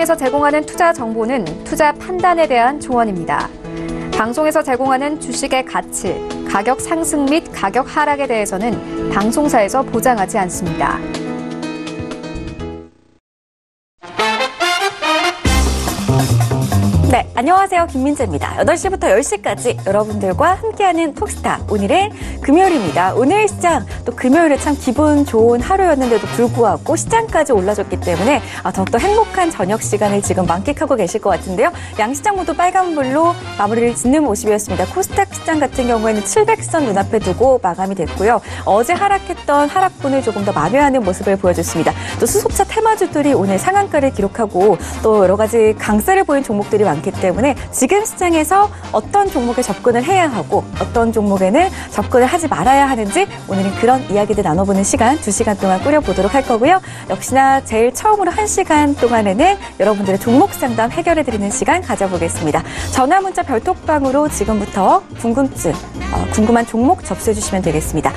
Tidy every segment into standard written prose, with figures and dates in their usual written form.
방송에서 제공하는 투자 정보는 투자 판단에 대한 조언입니다. 방송에서 제공하는 주식의 가치, 가격 상승 및 가격 하락에 대해서는 방송사에서 보장하지 않습니다. 네, 안녕하세요. 김민재입니다. 8시부터 10시까지 여러분들과 함께하는 톡스타. 오늘은 금요일입니다. 오늘 시장, 또 금요일에 참 기분 좋은 하루였는데도 불구하고 시장까지 올라줬기 때문에 더욱더 행복한 저녁 시간을 지금 만끽하고 계실 것 같은데요. 양시장 모두 빨간불로 마무리를 짓는 모습이었습니다. 코스닥 시장 같은 경우에는 700선 눈앞에 두고 마감이 됐고요. 어제 하락했던 하락분을 조금 더 만회하는 모습을 보여줬습니다. 또 수소차 테마주들이 오늘 상한가를 기록하고 또 여러 가지 강세를 보인 종목들이 많기 때문에 지금 시장에서 어떤 종목에 접근을 해야 하고 어떤 종목에는 접근을 하지 말아야 하는지 오늘은 그런 이야기들 나눠보는 시간 2시간 동안 꾸려보도록 할 거고요. 역시나 제일 처음으로 1시간 동안에는 여러분들의 종목 상담 해결해드리는 시간 가져보겠습니다. 전화 문자 별톡방으로 지금부터 궁금한 종목 접수해 주시면 되겠습니다.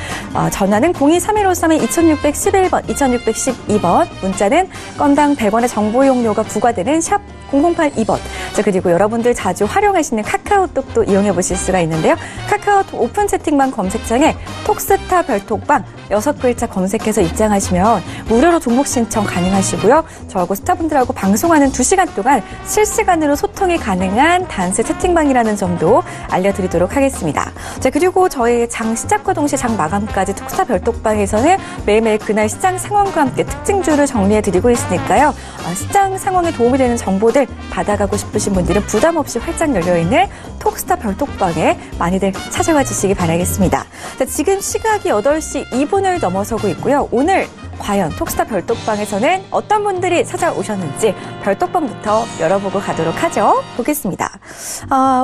전화는 023153-2611번, 2612번, 문자는 건당 100원의 정보 이용료가 부과되는 샵 0082번. 자, 그리고 여러분들 자주 활용하시는 카카오톡도 이용해 보실 수가 있는데요. 카카오톡 오픈 채팅방 검색창에 톡스타 별톡방 6글자 검색해서 입장하시면 무료로 종목 신청 가능하시고요. 저하고 스타분들하고 방송하는 2시간 동안 실시간으로 소통이 가능한 단체 채팅방이라는 점도 알려드리도록 하겠습니다. 자, 그리고 저희 장 시작과 동시에 장 마감까지 톡스타 별톡방에서는 매일매일 그날 시장 상황과 함께 특징주를 정리해드리고 있으니까요. 시장 상황에 도움이 되는 정보들 받아가고 싶으신 분들은 부담 없이 활짝 열려있는 톡스타 별톡방에 많이들 찾아와 주시기 바라겠습니다. 자, 지금 시각이 8시 2분을 넘어서고 있고요. 오늘 과연 톡스타 별톡방에서는 어떤 분들이 찾아오셨는지 별톡방부터 열어보고 가도록 하죠. 보겠습니다.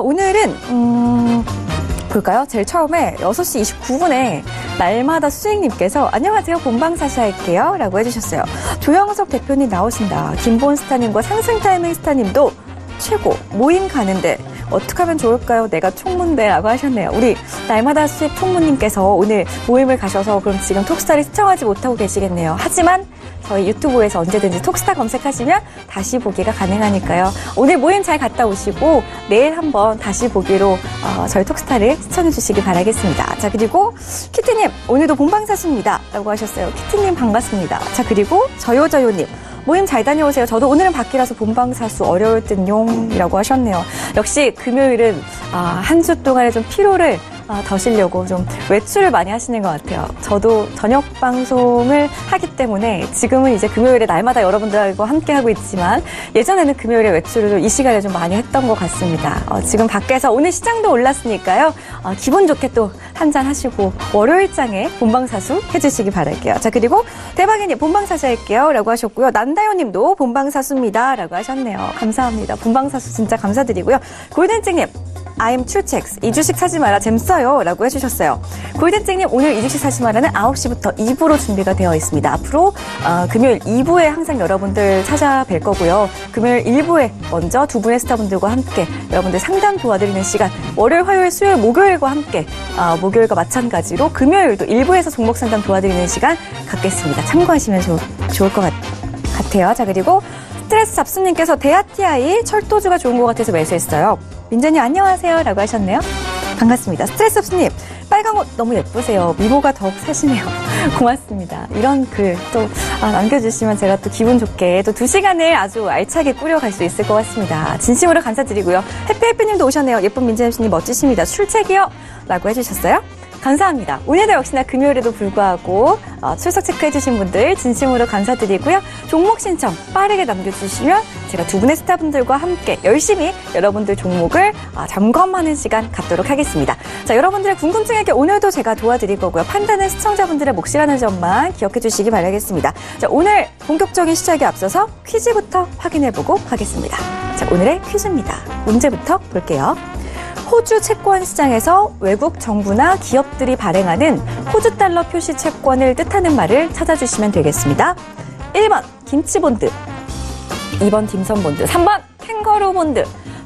오늘은 볼까요? 제일 처음에 6시 29분에 날마다 수익님께서 안녕하세요. 본방사수 할게요. 라고 해주셨어요. 조영석 대표님 나오신다. 김본스타님과 상승타이밍 스타님도 최고. 모임 가는데 어떻게 하면 좋을까요? 내가 총무인데라고 하셨네요. 우리 날마다 수익 총무님께서 오늘 모임을 가셔서 그럼 지금 톡스타를 시청하지 못하고 계시겠네요. 하지만 저희 유튜브에서 언제든지 톡스타 검색하시면 다시 보기가 가능하니까요. 오늘 모임 잘 갔다 오시고 내일 한번 다시 보기로 저희 톡스타를 시청해 주시기 바라겠습니다. 자, 그리고 키티님 오늘도 본방사수입니다. 라고 하셨어요. 키티님 반갑습니다. 자, 그리고 저요저요님 모임 잘 다녀오세요. 저도 오늘은 밖이라서 본방사수 어려울 듯용이라고 하셨네요. 역시 금요일은 한 주 동안의 좀 피로를 더시려고 좀 외출을 많이 하시는 것 같아요. 저도 저녁 방송을 하기 때문에 지금은 이제 금요일에 날마다 여러분들하고 함께하고 있지만 예전에는 금요일에 외출을 이 시간에 좀 많이 했던 것 같습니다. 지금 밖에서 오늘 시장도 올랐으니까요. 기분 좋게 또 한잔 하시고 월요일장에 본방사수 해주시기 바랄게요. 자, 그리고 대박이님 본방사수 할게요. 라고 하셨고요. 난다요님도 본방사수입니다. 라고 하셨네요. 감사합니다. 본방사수 진짜 감사드리고요. 골든증님 I'm 출첵스. 이 주식 사지 마라. 잼써요. 라고 해주셨어요. 골든증님 오늘 이 주식 사지 마라는 9시부터 2부로 준비가 되어 있습니다. 앞으로 금요일 2부에 항상 여러분들 찾아뵐 거고요. 금요일 1부에 먼저 두 분의 스타분들과 함께 여러분들 상담 도와드리는 시간 월요일, 화요일, 수요일, 목요일과 함께 목요일과 마찬가지로 금요일도 1부에서 종목 상담 도와드리는 시간 갖겠습니다. 참고하시면 좋을 것 같아요. 자, 그리고 스트레스 잡수님께서 대하TI 철도주가 좋은 것 같아서 매수했어요. 민재님 안녕하세요. 라고 하셨네요. 반갑습니다. 스트레스 없으님 빨간 옷 너무 예쁘세요. 미모가 더욱 사시네요. 고맙습니다. 이런 글 또 남겨주시면 제가 또 기분 좋게 또 2시간을 아주 알차게 꾸려갈 수 있을 것 같습니다. 진심으로 감사드리고요. 해피해피님도 오셨네요. 예쁜 민재 MC님 멋지십니다. 출첵이요. 라고 해주셨어요. 감사합니다. 오늘도 역시나 금요일에도 불구하고 출석 체크해주신 분들 진심으로 감사드리고요. 종목 신청 빠르게 남겨주시면 제가 두 분의 스타분들과 함께 열심히 여러분들 종목을 점검하는 시간 갖도록 하겠습니다. 자, 여러분들의 궁금증 해결 오늘도 제가 도와드릴 거고요. 판단은 시청자분들의 몫이라는 점만 기억해 주시기 바라겠습니다. 자, 오늘 본격적인 시작에 앞서서 퀴즈부터 확인해보고 하겠습니다. 자, 오늘의 퀴즈입니다. 문제부터 볼게요. 호주 채권 시장에서 외국 정부나 기업들이 발행하는 호주 달러 표시 채권을 뜻하는 말을 찾아주시면 되겠습니다. 1번 김치본드, 2번 딤섬본드, 3번 캥거루 본드.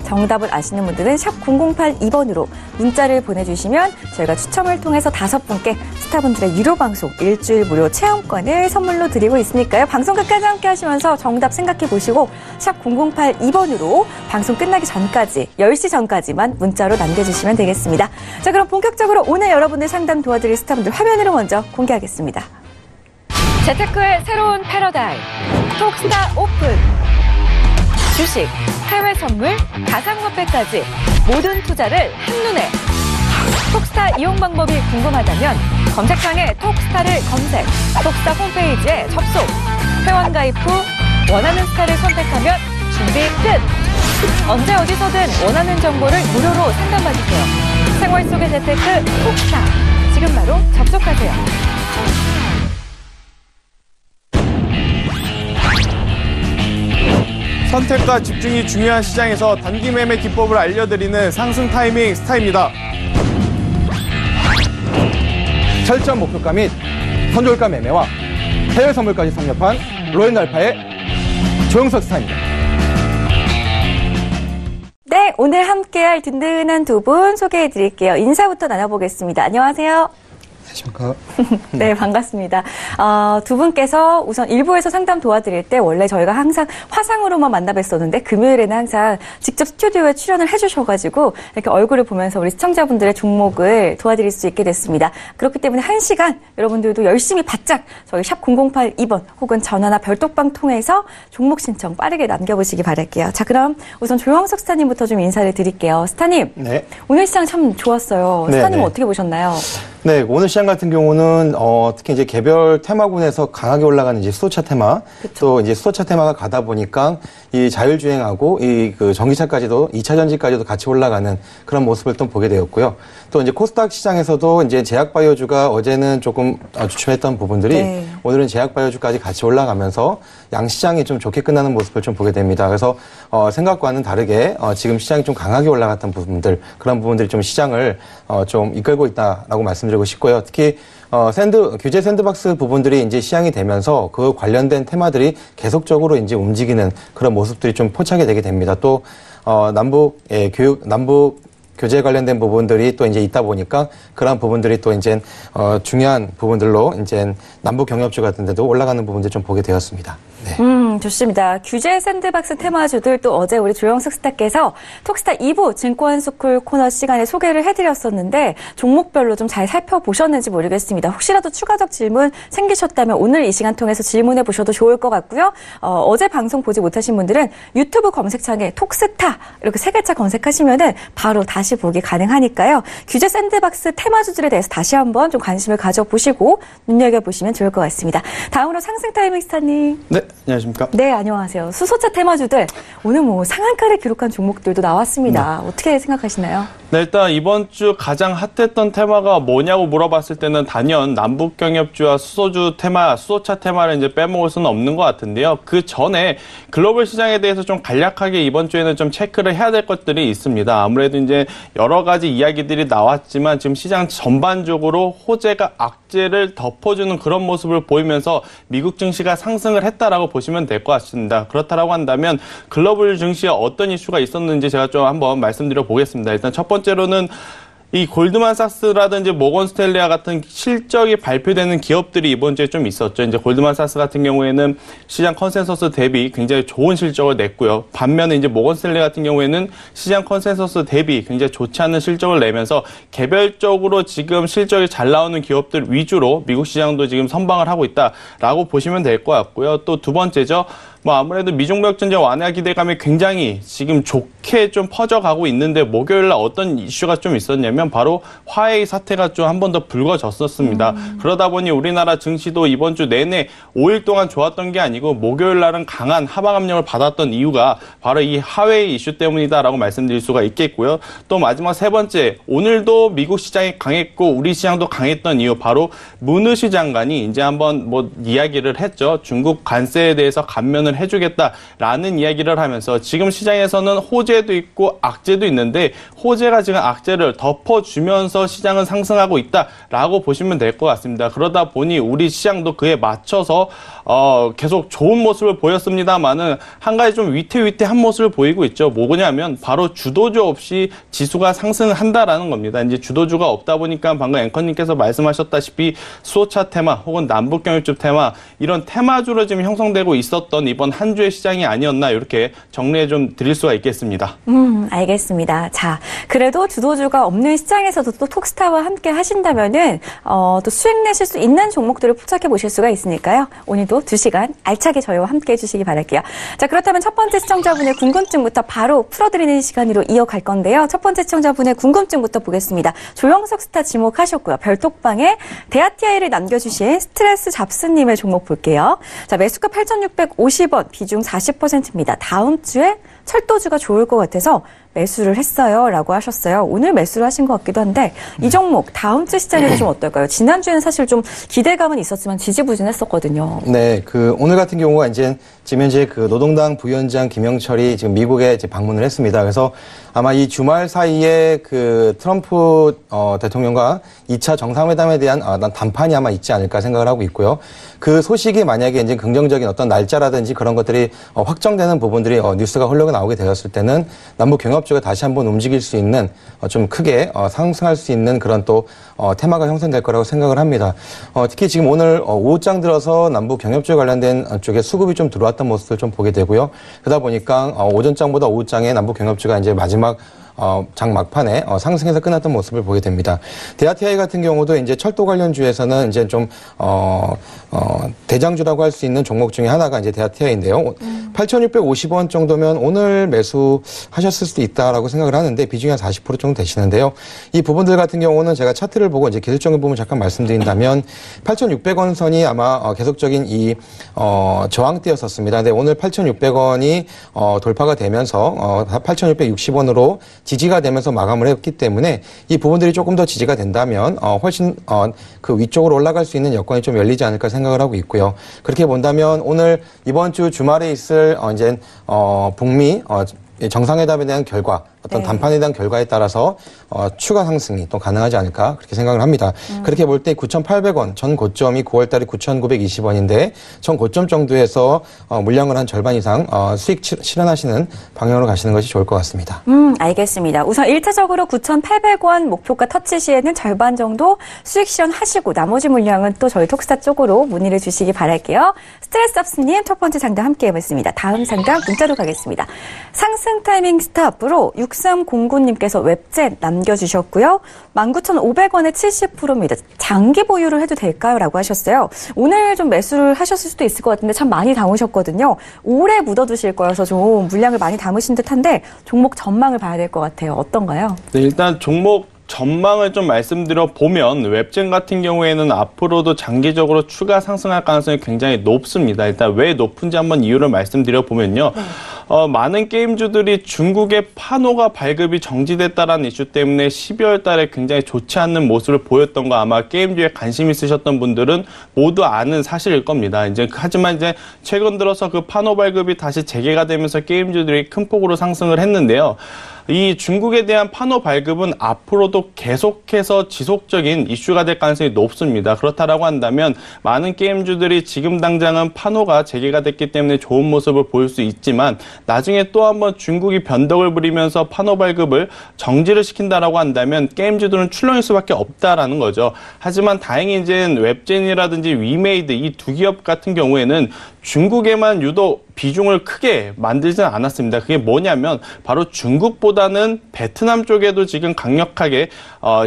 정답을 아시는 분들은 샵 0082번으로 문자를 보내주시면 저희가 추첨을 통해서 5분께 스타분들의 유료 방송 일주일 무료 체험권을 선물로 드리고 있으니까요. 방송 끝까지 함께 하시면서 정답 생각해 보시고 샵 0082번으로 방송 끝나기 전까지 10시 전까지만 문자로 남겨주시면 되겠습니다. 자, 그럼 본격적으로 오늘 여러분들 상담 도와드릴 스타분들 화면으로 먼저 공개하겠습니다. 재테크의 새로운 패러다임 톡스타 오픈. 주식, 해외 선물, 가상화폐까지 모든 투자를 한눈에. 톡스타 이용 방법이 궁금하다면 검색창에 톡스타를 검색, 톡스타 홈페이지에 접속. 회원 가입 후 원하는 스타를 선택하면 준비 끝! 언제 어디서든 원하는 정보를 무료로 상담받으세요. 생활 속의 재테크 톡스타. 지금 바로 접속하세요. 선택과 집중이 중요한 시장에서 단기 매매 기법을 알려드리는 상승 타이밍 스타입니다. 철저한 목표가 및 선저가 매매와 해외 선물까지 섭렵한 로엔알파의 조영석 스타입니다. 네, 오늘 함께할 든든한 두 분 소개해드릴게요. 인사부터 나눠보겠습니다. 안녕하세요. 안녕하십니까. 네, 반갑습니다. 두 분께서 우선 일부에서 상담 도와드릴 때 원래 저희가 항상 화상으로만 만나뵀었는데 금요일에는 항상 직접 스튜디오에 출연을 해주셔가지고 이렇게 얼굴을 보면서 우리 시청자분들의 종목을 도와드릴 수 있게 됐습니다. 그렇기 때문에 1시간 여러분들도 열심히 바짝 저희 샵 0082번 혹은 전화나 별톡방 통해서 종목 신청 빠르게 남겨보시기 바랄게요. 자, 그럼 우선 조영석 스타님부터 좀 인사를 드릴게요. 스타님, 네. 오늘 시장 참 좋았어요. 네, 스타님은 네. 어떻게 보셨나요? 네, 오늘 시장 같은 경우는 특히 이제 개별 테마군에서 강하게 올라가는 이제 수소차 테마, 또 이제 수소차 테마가 가다 보니까 이 자율주행하고 이 그 전기차까지도 2차 전지까지도 같이 올라가는 그런 모습을 또 보게 되었고요. 또 이제 코스닥 시장에서도 이제 제약바이오주가 어제는 조금 주춤했던 부분들이 네. 오늘은 제약바이오주까지 같이 올라가면서 양시장이 좀 좋게 끝나는 모습을 좀 보게 됩니다. 그래서 생각과는 다르게 지금 시장이 좀 강하게 올라갔던 부분들, 그런 부분들이 좀 시장을 좀 이끌고 있다라고 말씀드리고 싶고요. 특히 규제 샌드박스 부분들이 이제 시향이 되면서 그 관련된 테마들이 계속적으로 이제 움직이는 그런 모습들이 좀 포착이 되게 됩니다. 또 남북 교제 관련된 부분들이 또 이제 있다 보니까 그런 부분들이 또 이제 중요한 부분들로 이제 남북 경협주 같은 데도 올라가는 부분들 좀 보게 되었습니다. 네. 좋습니다. 규제 샌드박스 테마주들 또 어제 우리 조영석 스타께서 톡스타 2부 증권스쿨 코너 시간에 소개를 해드렸었는데 종목별로 좀 잘 살펴보셨는지 모르겠습니다. 혹시라도 추가적 질문 생기셨다면 오늘 이 시간 통해서 질문해 보셔도 좋을 것 같고요. 어제 방송 보지 못하신 분들은 유튜브 검색창에 톡스타 이렇게 3글자 검색하시면은 바로 다시 보기 가능하니까요. 규제 샌드박스 테마주들에 대해서 다시 한번 좀 관심을 가져보시고 눈여겨보시면 좋을 것 같습니다. 다음으로 상승 타이밍 스타님. 네, 안녕하십니까. 네, 안녕하세요. 수소차 테마주들 오늘 뭐 상한가를 기록한 종목들도 나왔습니다. 어떻게 생각하시나요? 네, 일단 이번 주 가장 핫했던 테마가 뭐냐고 물어봤을 때는 단연 남북경협주와 수소차 테마를 이제 빼먹을 수는 없는 것 같은데요. 그 전에 글로벌 시장에 대해서 좀 간략하게 이번 주에는 좀 체크를 해야 될 것들이 있습니다. 아무래도 이제 여러 가지 이야기들이 나왔지만 지금 시장 전반적으로 호재가 악재를 덮어주는 그런 모습을 보이면서 미국 증시가 상승을 했다라고 보시면 될 것 같습니다. 그렇다라고 한다면 글로벌 증시에 어떤 이슈가 있었는지 제가 좀 한번 말씀드려 보겠습니다. 일단 첫 번째로는 이 골드만삭스라든지 모건스탠리와 같은 실적이 발표되는 기업들이 이번 주에 좀 있었죠. 이제 골드만삭스 같은 경우에는 시장 컨센서스 대비 굉장히 좋은 실적을 냈고요. 반면에 이제 모건스탠리 같은 경우에는 시장 컨센서스 대비 굉장히 좋지 않은 실적을 내면서 개별적으로 지금 실적이 잘 나오는 기업들 위주로 미국 시장도 지금 선방을 하고 있다라고 보시면 될 것 같고요. 또 두 번째죠. 아무래도 미중무역 전쟁 완화 기대감이 굉장히 지금 좋게 좀 퍼져가고 있는데 목요일 날 어떤 이슈가 좀 있었냐면 바로 화웨이 사태가 좀 한 번 더 불거졌었습니다. 그러다 보니 우리나라 증시도 이번 주 내내 5일 동안 좋았던 게 아니고 목요일 날은 강한 하방 압력을 받았던 이유가 바로 이 화웨이 이슈 때문이다라고 말씀드릴 수가 있겠고요. 또 마지막 세 번째, 오늘도 미국 시장이 강했고 우리 시장도 강했던 이유 바로 문우시 장관이 이제 한번 이야기를 했죠. 중국 관세에 대해서 감면을 지원을 해주겠다라는 이야기를 하면서 지금 시장에서는 호재도 있고 악재도 있는데 호재가 지금 악재를 덮어주면서 시장은 상승하고 있다라고 보시면 될 것 같습니다. 그러다 보니 우리 시장도 그에 맞춰서 계속 좋은 모습을 보였습니다만은 한 가지 좀 위태위태한 모습을 보이고 있죠. 뭐냐면 바로 주도주 없이 지수가 상승한다라는 겁니다. 이제 주도주가 없다 보니까 방금 앵커님께서 말씀하셨다시피 수소차 테마 혹은 남북경협주 테마 이런 테마주로 지금 형성되고 있었던 이번 한 주의 시장이 아니었나 이렇게 정리해 좀 드릴 수가 있겠습니다. 알겠습니다. 자, 그래도 주도주가 없는 시장에서도 또 톡스타와 함께 하신다면은 또 수익 내실 수 있는 종목들을 포착해 보실 수가 있으니까요. 오늘도 2시간 알차게 저희와 함께 해주시기 바랄게요. 자, 그렇다면 첫 번째 시청자분의 궁금증부터 바로 풀어드리는 시간으로 이어갈 건데요. 첫 번째 시청자분의 궁금증부터 보겠습니다. 조영석 스타 지목하셨고요. 별톡방에 대아티아이를 남겨주신 스트레스 잡스님의 종목 볼게요. 자, 매수가 8,650원, 비중 40%입니다. 다음 주에 철도주가 좋을 것 같아서 매수를 했어요 라고 하셨어요. 오늘 매수를 하신 것 같기도 한데 이 종목 다음 주 시장에는 좀 어떨까요? 지난주에는 사실 좀 기대감은 있었지만 지지부진했었거든요. 네, 오늘 같은 경우가 이제 지금 현재 노동당 부위원장 김영철이 지금 미국에 이제 방문을 했습니다. 그래서 아마 이 주말 사이에 트럼프 대통령과 2차 정상회담에 대한 담판이 아마 있지 않을까 생각을 하고 있고요. 그 소식이 만약에 이제 긍정적인 어떤 날짜라든지 그런 것들이 확정되는 부분들이 뉴스가 흘러 나오게 되었을 때는 남북 경협주가 다시 한번 움직일 수 있는 좀 크게 상승할 수 있는 그런 또 테마가 형성될 거라고 생각을 합니다. 특히 지금 오늘 오후장 들어서 남북 경협주에 관련된 쪽에 수급이 좀 들어왔던 모습을 좀 보게 되고요. 그러다 보니까 오전장보다 오후장에 남북 경협주가 이제 마지막 장 막판에 상승해서 끝났던 모습을 보게 됩니다. 대아티아이 같은 경우도 이제 철도 관련주에서는 이제 좀 대장주라고 할 수 있는 종목 중에 하나가 이제 대아티아이인데요. 8,650원 정도면 오늘 매수하셨을 수도 있다라고 생각을 하는데 비중이 한 40% 정도 되시는데요. 이 부분들 같은 경우는 제가 차트를 보고 이제 기술적인 부분 잠깐 말씀드린다면 8,600원 선이 아마 계속적인 이 저항대였었습니다. 근데 오늘 8,600원이 돌파가 되면서 8,660원으로 지지가 되면서 마감을 했기 때문에 이 부분들이 조금 더 지지가 된다면 훨씬 그 위쪽으로 올라갈 수 있는 여건이 좀 열리지 않을까 생각을 하고 있고요. 그렇게 본다면 오늘 이번 주 주말에 있을 이제 북미 정상회담에 대한 결과 어떤 담판에 대한 결과에 따라서 추가 상승이 또 가능하지 않을까 그렇게 생각을 합니다. 그렇게 볼 때 9,800원 전 고점이 9월 달에 9,920원인데 전 고점 정도에서 물량을 한 절반 이상 수익 실현하시는 방향으로 가시는 것이 좋을 것 같습니다. 알겠습니다. 우선 1차적으로 9,800원 목표가 터치 시에는 절반 정도 수익 실현하시고 나머지 물량은 또 저희 톡스타 쪽으로 문의를 주시기 바랄게요. 스트레스 업스님 첫 번째 상담 함께 해봤습니다. 다음 상담 문자로 가겠습니다. 상승 타이밍 스탑으로 6309님께서 웹젠 남겨주셨고요. 19,500원에 70%입니다. 장기 보유를 해도 될까요? 라고 하셨어요. 오늘 좀 매수를 하셨을 수도 있을 것 같은데 참 많이 담으셨거든요. 오래 묻어두실 거여서 좀 물량을 많이 담으신 듯한데 종목 전망을 봐야 될 것 같아요. 어떤가요? 네, 일단 종목 전망을 좀 말씀드려 보면 웹젠 같은 경우에는 앞으로도 장기적으로 추가 상승할 가능성이 굉장히 높습니다. 일단 왜 높은지 한번 이유를 말씀드려 보면요. 많은 게임주들이 중국의 판호가 발급이 정지됐다라는 이슈 때문에 12월 달에 굉장히 좋지 않는 모습을 보였던 거 아마 게임주에 관심 있으셨던 분들은 모두 아는 사실일 겁니다. 하지만 최근 들어서 그 판호 발급이 다시 재개가 되면서 게임주들이 큰 폭으로 상승을 했는데요. 이 중국에 대한 판호 발급은 앞으로도 계속해서 지속적인 이슈가 될 가능성이 높습니다. 그렇다라고 한다면 많은 게임주들이 지금 당장은 판호가 재개가 됐기 때문에 좋은 모습을 보일 수 있지만 나중에 또 한번 중국이 변덕을 부리면서 판호 발급을 정지를 시킨다라고 한다면 게임주들은 출렁일 수밖에 없다라는 거죠. 하지만 다행히 이제 웹젠이라든지 위메이드 이 두 기업 같은 경우에는 중국에만 유독 비중을 크게 만들지는 않았습니다. 그게 뭐냐면 바로 중국보다는 베트남 쪽에도 지금 강력하게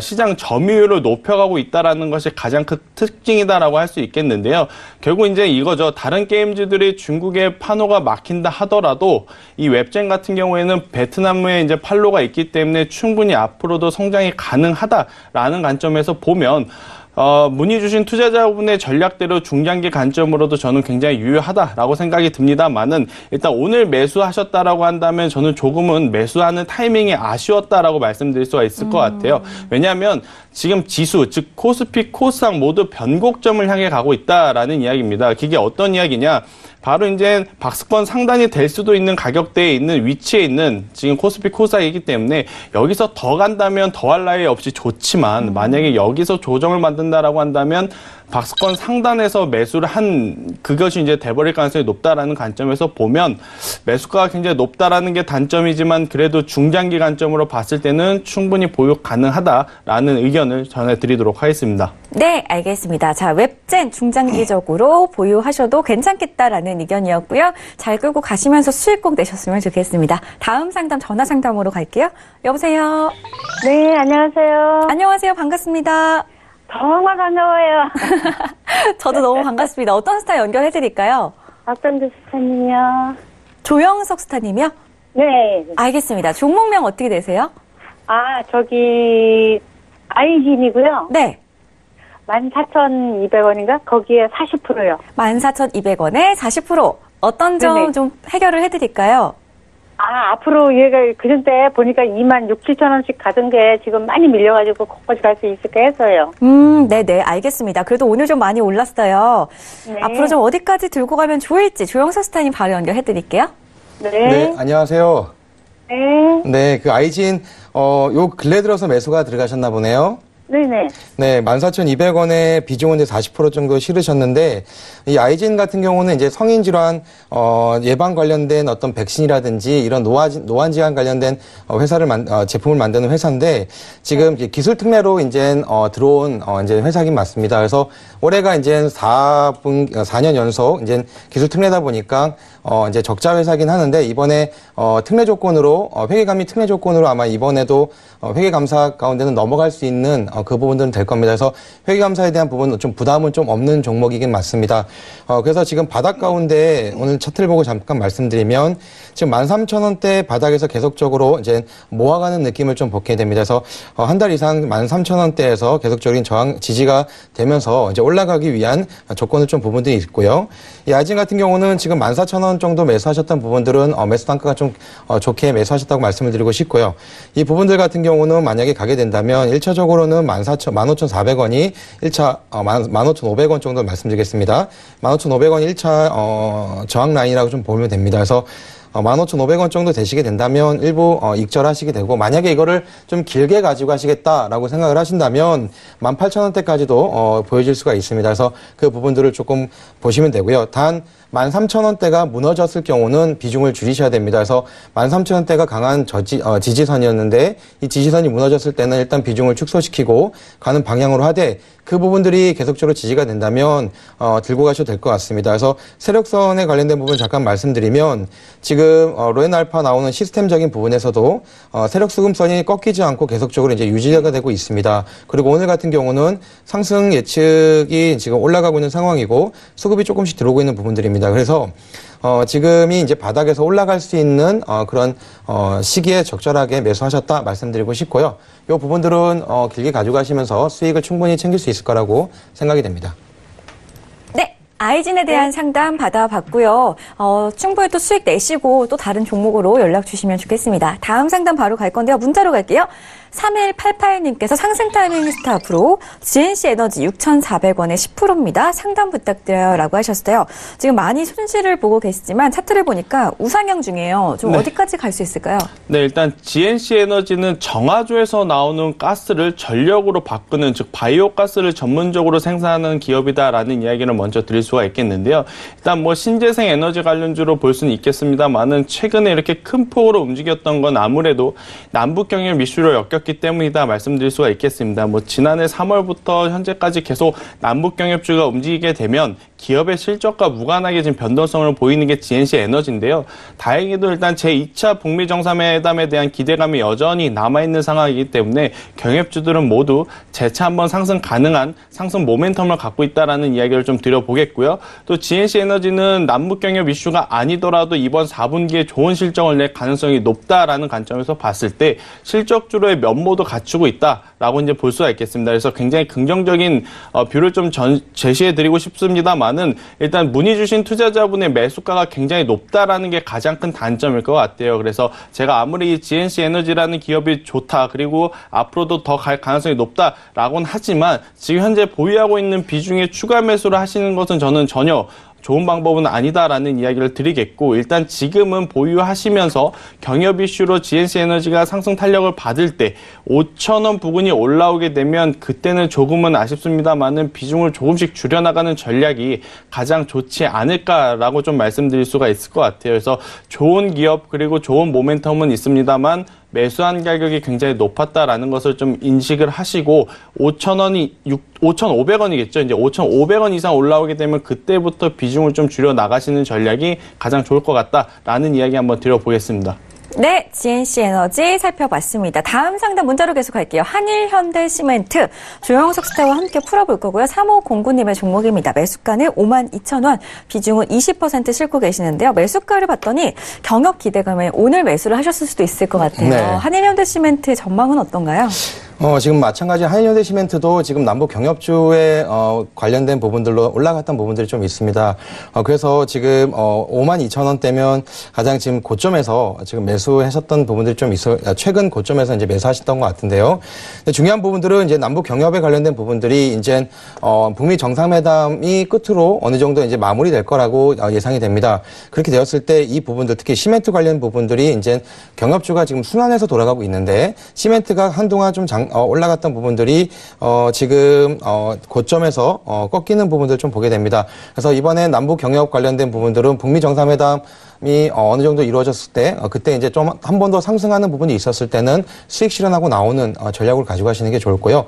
시장 점유율을 높여가고 있다라는 것이 가장 큰 특징이다라고 할 수 있겠는데요. 결국 이제 이거죠. 다른 게임주들이 중국의 판호가 막힌다 하더라도 이 웹젠 같은 경우에는 베트남에 이제 판로가 있기 때문에 충분히 앞으로도 성장이 가능하다라는 관점에서 보면 문의 주신 투자자분의 전략대로 중장기 관점으로도 저는 굉장히 유효하다라고 생각이 듭니다만은 일단 오늘 매수하셨다라고 한다면 저는 조금은 매수하는 타이밍이 아쉬웠다라고 말씀드릴 수가 있을 것 같아요. 왜냐하면 지금 지수, 즉 코스피, 코스닥 모두 변곡점을 향해 가고 있다라는 이야기입니다. 그게 어떤 이야기냐? 바로 이제 박스권 상단이 될 수도 있는 가격대에 있는 위치에 있는 지금 코스피 코스닥이기 때문에 여기서 더 간다면 더할 나위 없이 좋지만 만약에 여기서 조정을 만든다라고 한다면 박스권 상단에서 매수를 한 그것이 이제 돼버릴 가능성이 높다라는 관점에서 보면 매수가가 굉장히 높다라는 게 단점이지만 그래도 중장기 관점으로 봤을 때는 충분히 보유 가능하다라는 의견을 전해드리도록 하겠습니다. 네, 알겠습니다. 자, 웹젠 중장기적으로 보유하셔도 괜찮겠다라는 의견이었고요. 잘 끌고 가시면서 수익 꼭 내셨으면 좋겠습니다. 다음 상담 전화 상담으로 갈게요. 여보세요. 네, 안녕하세요. 안녕하세요. 반갑습니다. 정말 반가워요. 저도 너무 반갑습니다. 어떤 스타 연결해드릴까요? 박정주 스타님이요. 조영석 스타님이요? 네. 알겠습니다. 종목명 어떻게 되세요? 저기, 아이진이고요. 네. 14,200원인가? 거기에 40%요. 14,200원에 40%. 어떤 점 네네. 좀 해결을 해드릴까요? 앞으로 얘가 그전때 보니까 26,000~27,000원씩 가던 게 지금 많이 밀려가지고 거기까지 갈 수 있을까 해서요. 네네, 알겠습니다. 그래도 오늘 좀 많이 올랐어요. 네. 앞으로 좀 어디까지 들고 가면 좋을지 조영석 스타님 바로 연결해드릴게요. 네. 네, 안녕하세요. 네. 네, 그 아이진, 요 근래 들어서 매수가 들어가셨나 보네요. 네네. 네, 14,200원에 비중은 이제 40% 정도 실으셨는데, 이 아이진 같은 경우는 이제 성인 질환, 예방 관련된 어떤 백신이라든지 이런 노안 질환 관련된 제품을 만드는 회사인데, 지금 이제 기술 특례로 이제, 들어온, 이제 회사긴 맞습니다. 그래서 올해가 이제 4년 연속 이제 기술 특례다 보니까, 이제 적자 회사긴 하는데, 이번에, 특례 조건으로, 회계감리 특례 조건으로 아마 이번에도 회계감사 가운데는 넘어갈 수 있는 그 부분들은 될 겁니다. 그래서 회계감사에 대한 부분은 좀 부담은 좀 없는 종목이긴 맞습니다. 그래서 지금 바닥 가운데 오늘 차트를 보고 잠깐 말씀드리면 지금 13,000원대 바닥에서 계속적으로 이제 모아가는 느낌을 좀 보게 됩니다. 그래서 한 달 이상 13,000원대에서 계속적인 저항 지지가 되면서 이제 올라가기 위한 조건을 좀 부분들이 있고요. 이 아이진 같은 경우는 지금 14,000원 정도 매수하셨던 부분들은 매수 단가가 좀 좋게 매수하셨다고 말씀을 드리고 싶고요. 이 부분들 같은 경우는 만약에 가게 된다면 1차적으로는 15,400원이 1차 15,500원 정도 말씀드리겠습니다. 15,500원 1차 저항 라인이라고 좀 보면 됩니다. 그래서 15,500원 정도 되시게 된다면 일부 익절하시게 되고, 만약에 이거를 좀 길게 가지고 가시겠다라고 생각을 하신다면 18,000원대까지도 보여질 수가 있습니다. 그래서 그 부분들을 조금 보시면 되고요. 단 13,000원대가 무너졌을 경우는 비중을 줄이셔야 됩니다. 그래서 13,000원대가 강한 지지선이었는데 이 지지선이 무너졌을 때는 일단 비중을 축소시키고 가는 방향으로 하되, 그 부분들이 계속적으로 지지가 된다면 들고 가셔도 될 것 같습니다. 그래서 세력선에 관련된 부분 잠깐 말씀드리면, 지금 로엔알파 나오는 시스템적인 부분에서도 세력 수급선이 꺾이지 않고 계속적으로 이제 유지가 되고 있습니다. 그리고 오늘 같은 경우는 상승 예측이 지금 올라가고 있는 상황이고 수급이 조금씩 들어오고 있는 부분들입니다. 그래서 지금이 이제 바닥에서 올라갈 수 있는 그런 시기에 적절하게 매수하셨다 말씀드리고 싶고요. 이 부분들은 길게 가져가시면서 수익을 충분히 챙길 수 있을 거라고 생각이 됩니다. 네. 아이진에 대한 상담 받아봤고요. 충분히 또 수익 내시고 또 다른 종목으로 연락 주시면 좋겠습니다. 다음 상담 바로 갈 건데요. 문자로 갈게요. 3188님께서 상승 타이밍 스타 앞으로 GNC 에너지 6,400원에 10%입니다. 상담 부탁드려요. 라고 하셨어요. 지금 많이 손실을 보고 계시지만 차트를 보니까 우상향 중이에요. 좀 어디까지 갈 수 있을까요? 네, 일단 GNC 에너지는 정화조에서 나오는 가스를 전력으로 바꾸는, 즉 바이오 가스를 전문적으로 생산하는 기업이다라는 이야기를 먼저 드릴 수가 있겠는데요. 일단 뭐 신재생 에너지 관련주로 볼 수는 있겠습니다만은 최근에 이렇게 큰 폭으로 움직였던 건 아무래도 남북 경협 이슈로 엮였기 때문이다 말씀드릴 수가 있겠습니다. 뭐 지난해 3월부터 현재까지 계속 남북 경협주가 움직이게 되면 기업의 실적과 무관하게 지금 변동성을 보이는 게 GNC 에너지인데요. 다행히도 일단 제2차 북미 정상회담에 대한 기대감이 여전히 남아있는 상황이기 때문에 경협주들은 모두 재차 한번 상승 가능한 상승 모멘텀을 갖고 있다라는 이야기를 좀 드려보겠고요. 또 GNC 에너지는 남북 경협 이슈가 아니더라도 이번 4분기에 좋은 실적을 낼 가능성이 높다라는 관점에서 봤을 때 실적주로의 면모도 갖추고 있다라고 이제 볼 수가 있겠습니다. 그래서 굉장히 긍정적인 뷰를 좀 제시해드리고 싶습니다만은 일단 문의 주신 투자자분의 매수가가 굉장히 높다라는 게 가장 큰 단점일 것 같아요. 그래서 제가 아무리 이 GNC 에너지라는 기업이 좋다 그리고 앞으로도 더 갈 가능성이 높다라고는 하지만 지금 현재 보유하고 있는 비중에 추가 매수를 하시는 것은 저는 전혀 좋은 방법은 아니다라는 이야기를 드리겠고 일단 지금은 보유하시면서 경협 이슈로 GNC 에너지가 상승 탄력을 받을 때 5,000원 부근이 올라오게 되면 그때는 조금은 아쉽습니다만은 비중을 조금씩 줄여나가는 전략이 가장 좋지 않을까라고 좀 말씀드릴 수가 있을 것 같아요. 그래서 좋은 기업 그리고 좋은 모멘텀은 있습니다만 매수한 가격이 굉장히 높았다라는 것을 좀 인식을 하시고 5,500원이겠죠. 이제 5,500원 이상 올라오게 되면 그때부터 비중을 좀 줄여 나가시는 전략이 가장 좋을 것 같다라는 이야기 한번 드려보겠습니다. 네, GNC 에너지 살펴봤습니다. 다음 상담 문자로 계속 할게요. 한일현대시멘트 조영석 스타와 함께 풀어볼 거고요. 3509님의 종목입니다. 매수가는 52,000원, 비중은 20% 싣고 계시는데요. 매수가를 봤더니 경협 기대감에 오늘 매수를 하셨을 수도 있을 것 같아요. 네. 한일현대시멘트의 전망은 어떤가요? 지금 마찬가지 한일현대시멘트도 지금 남북 경협주에 관련된 부분들로 올라갔던 부분들이 좀 있습니다. 그래서 지금 52,000원대면 가장 지금 고점에서 지금 매수하셨던 부분들이 좀 최근 고점에서 이제 매수하셨던 것 같은데요. 근데 중요한 부분들은 이제 남북 경협에 관련된 부분들이 이제 북미 정상회담이 끝으로 어느 정도 이제 마무리될 거라고 예상이 됩니다. 그렇게 되었을 때 이 부분들 특히 시멘트 관련 부분들이 이제 경협주가 지금 순환해서 돌아가고 있는데 시멘트가 한동안 좀 올라갔던 부분들이 지금 고점에서 꺾이는 부분들 좀 보게 됩니다. 그래서 이번에 남북 경협 관련된 부분들은 북미 정상회담이 어느 정도 이루어졌을 때 그때 이제 좀 한 번 더 상승하는 부분이 있었을 때는 수익 실현하고 나오는 전략을 가지고 가시는 게 좋을고요.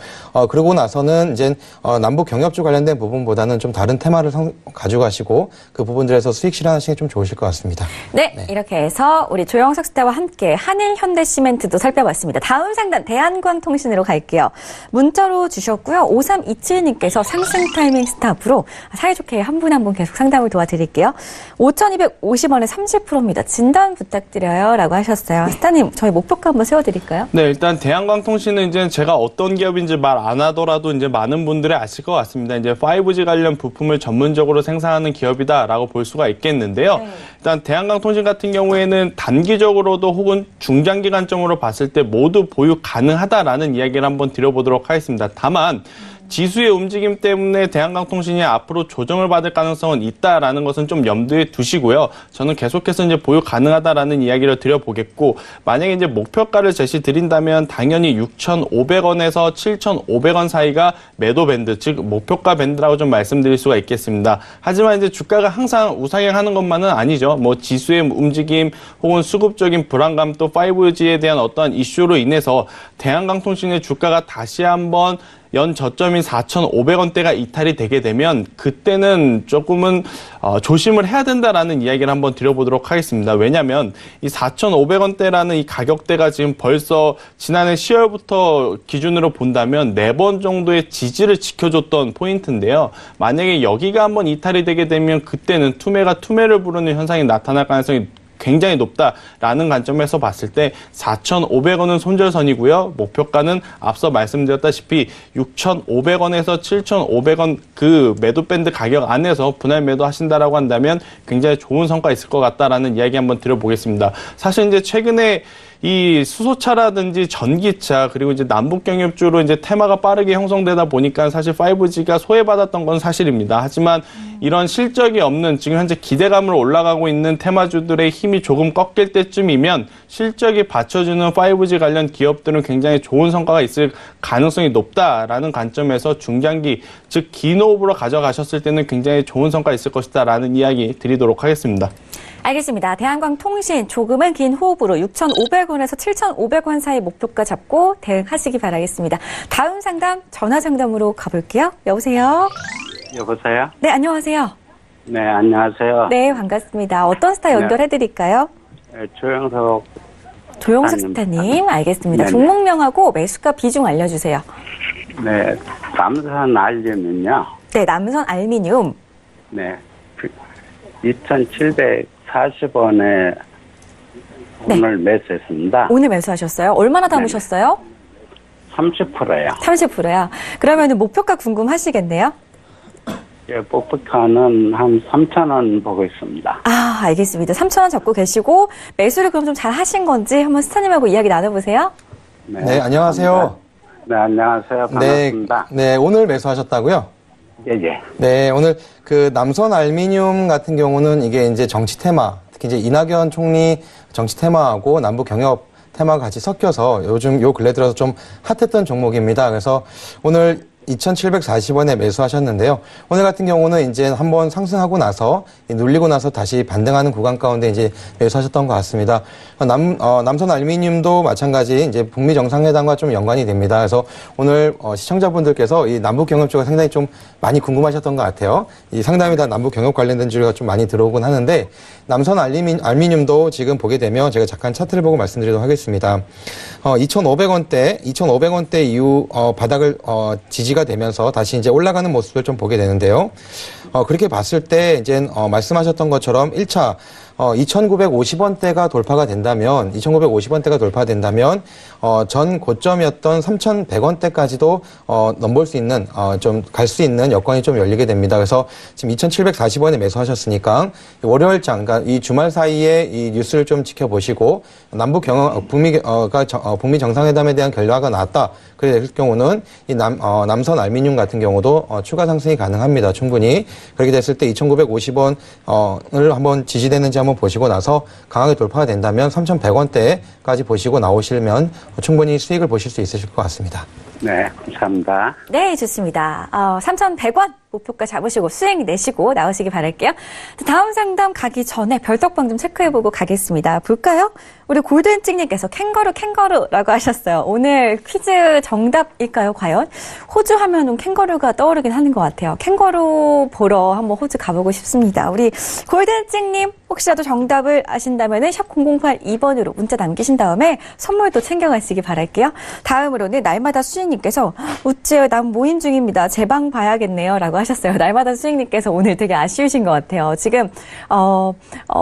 그러고 나서는 이제 남북 경협주 관련된 부분보다는 좀 다른 테마를 가지고 가시고 그 부분들에서 수익 실현하시는 게 좀 좋으실 것 같습니다. 네, 이렇게 해서 우리 조영석 스타와 함께 한일현대시멘트도 살펴봤습니다. 다음 상담 대한광통신으로 갈게요. 문자로 주셨고요. 5327님께서 상승 타이밍 스탑으로 사이좋게 한 분 한 분 계속 상담을 도와드릴게요. 5,250원에 30%입니다. 진단 부탁드려요 라고 하셨어요. 스타님, 저희 목표가 한번 세워드릴까요? 네, 일단 대한광통신은 이제 제가 어떤 기업인지 말 안 하더라도 이제 많은 분들이 아실 것 같습니다. 이제 5G 관련 부품을 전문적으로 생산하는 기업이다라고 볼 수가 있겠는데요. 네. 일단 대한광통신 같은 경우에는 단기적으로도 혹은 중장기관점으로 봤을 때 모두 보유 가능하다라는 이야기를 한번 드려보도록 하겠습니다. 다만 지수의 움직임 때문에 대한광통신이 앞으로 조정을 받을 가능성은 있다라는 것은 좀 염두에 두시고요. 저는 계속해서 이제 보유 가능하다라는 이야기를 드려보겠고, 만약에 이제 목표가를 제시 드린다면 당연히 6,500원에서 7,500원 사이가 매도 밴드, 즉 목표가 밴드라고 좀 말씀드릴 수가 있겠습니다. 하지만 이제 주가가 항상 우상향하는 것만은 아니죠. 뭐 지수의 움직임 혹은 수급적인 불안감 또 5G에 대한 어떠한 이슈로 인해서 대한광통신의 주가가 다시 한번 연 저점인 4,500원대가 이탈이 되게 되면 그때는 조금은 조심을 해야 된다라는 이야기를 한번 드려보도록 하겠습니다. 왜냐하면 이 4,500원대라는 이 가격대가 지금 벌써 지난해 10월부터 기준으로 본다면 4번 정도의 지지를 지켜줬던 포인트인데요. 만약에 여기가 한번 이탈이 되게 되면 그때는 투매가 투매를 부르는 현상이 나타날 가능성이 굉장히 높다라는 관점에서 봤을 때 4,500원은 손절선이고요. 목표가는 앞서 말씀드렸다시피 6,500원에서 7,500원 그 매도 밴드 가격 안에서 분할 매도 하신다라고 한다면 굉장히 좋은 성과 있을 것 같다라는 이야기 한번 드려보겠습니다. 사실 이제 최근에 이 수소차라든지 전기차 그리고 이제 남북 경협주로 이제 테마가 빠르게 형성되다 보니까 사실 5G가 소외받았던 건 사실입니다. 하지만 이런 실적이 없는 지금 현재 기대감으로 올라가고 있는 테마주들의 힘이 조금 꺾일 때쯤이면 실적이 받쳐주는 5G 관련 기업들은 굉장히 좋은 성과가 있을 가능성이 높다라는 관점에서 중장기 즉 긴 호흡으로 가져가셨을 때는 굉장히 좋은 성과 있을 것이다라는 이야기 드리도록 하겠습니다. 알겠습니다. 대한광통신 조금은 긴 호흡으로 6,500원에서 7,500원 사이 목표가 잡고 대응하시기 바라겠습니다. 다음 상담 전화 상담으로 가볼게요. 여보세요? 여보세요? 네, 안녕하세요. 네, 안녕하세요. 네, 반갑습니다. 어떤 스타 네. 연결해드릴까요? 조영석, 조영석 아닙니다. 스타님, 알겠습니다. 네네. 종목명하고 매수가 비중 알려주세요. 네, 남산 알림은요, 네, 남선 알미늄. 네, 2,740원에 네. 오늘 매수했습니다. 오늘 매수하셨어요? 얼마나 네네. 담으셨어요? 30%예요. 30%요. 그러면 목표가 궁금하시겠네요? 예, 목표가는 한 3,000원 보고 있습니다. 아, 알겠습니다. 3,000원 잡고 계시고 매수를 그럼 좀 잘 하신 건지 한번 스타님하고 이야기 나눠보세요. 네, 안녕하세요. 네, 안녕하세요. 반갑습니다. 네, 오늘 매수하셨다고요? 예, 예. 네, 오늘 그 남선 알미늄 같은 경우는 이게 이제 정치 테마, 특히 이제 이낙연 총리 정치 테마하고 남북 경협 테마가 같이 섞여서 요즘 요 근래 들어서 좀 핫했던 종목입니다. 그래서 오늘 2,740원에 매수하셨는데요. 오늘 같은 경우는 이제 한번 상승하고 나서 눌리고 나서 다시 반등하는 구간 가운데 이제 매수하셨던 것 같습니다. 남선 알미늄도 마찬가지 이제 북미 정상회담과 좀 연관이 됩니다. 그래서 오늘 시청자분들께서 이 남북 경협 쪽에 상당히 좀 많이 궁금하셨던 것 같아요. 이 상담이 다 남북 경협 관련된 주류가 좀 많이 들어오곤 하는데 남선 알미늄도 지금 보게 되면 제가 잠깐 차트를 보고 말씀드리도록 하겠습니다. 2,500원대 이후 바닥을 지지가 되면서 다시 이제 올라가는 모습을 좀 보게 되는데요. 그렇게 봤을 때 이제 말씀하셨던 것처럼 1차 2,950원대가 돌파가 된다면 전 고점이었던 3,100원대까지도 넘볼 수 있는 좀 갈 수 있는 여건이 좀 열리게 됩니다. 그래서 지금 2,740원에 매수하셨으니까 월요일장, 그러니까 이 주말 사이에 이 뉴스를 좀 지켜보시고 남북 경협 북미 정상회담에 대한 결과가 나왔다. 그래 될 경우는 이 남선 알미늄 같은 경우도 추가 상승이 가능합니다. 충분히. 그렇게 됐을 때 2,950원을 한번 지지되는지 한번 보시고 나서 강하게 돌파가 된다면 3,100원대까지 보시고 나오시면 충분히 수익을 보실 수 있으실 것 같습니다. 네, 감사합니다. 네, 좋습니다. 3,100원 목표가 잡으시고 수익 내시고 나오시기 바랄게요. 다음 상담 가기 전에 별떡방 좀 체크해보고 가겠습니다. 볼까요? 우리 골든찍님께서 캥거루라고 하셨어요. 오늘 퀴즈 정답일까요, 과연? 호주 하면은 캥거루가 떠오르긴 하는 것 같아요. 캥거루 보러 한번 호주 가보고 싶습니다. 우리 골든찍님 혹시라도 정답을 아신다면은 샵 0082번으로 문자 남기신 다음에 선물도 챙겨가시기 바랄게요. 다음으로는 날마다 수익님께서 우찌요, 난 모임 중입니다. 제 방 봐야겠네요. 라고 하셨어요. 날마다 수익님께서 오늘 되게 아쉬우신 것 같아요. 지금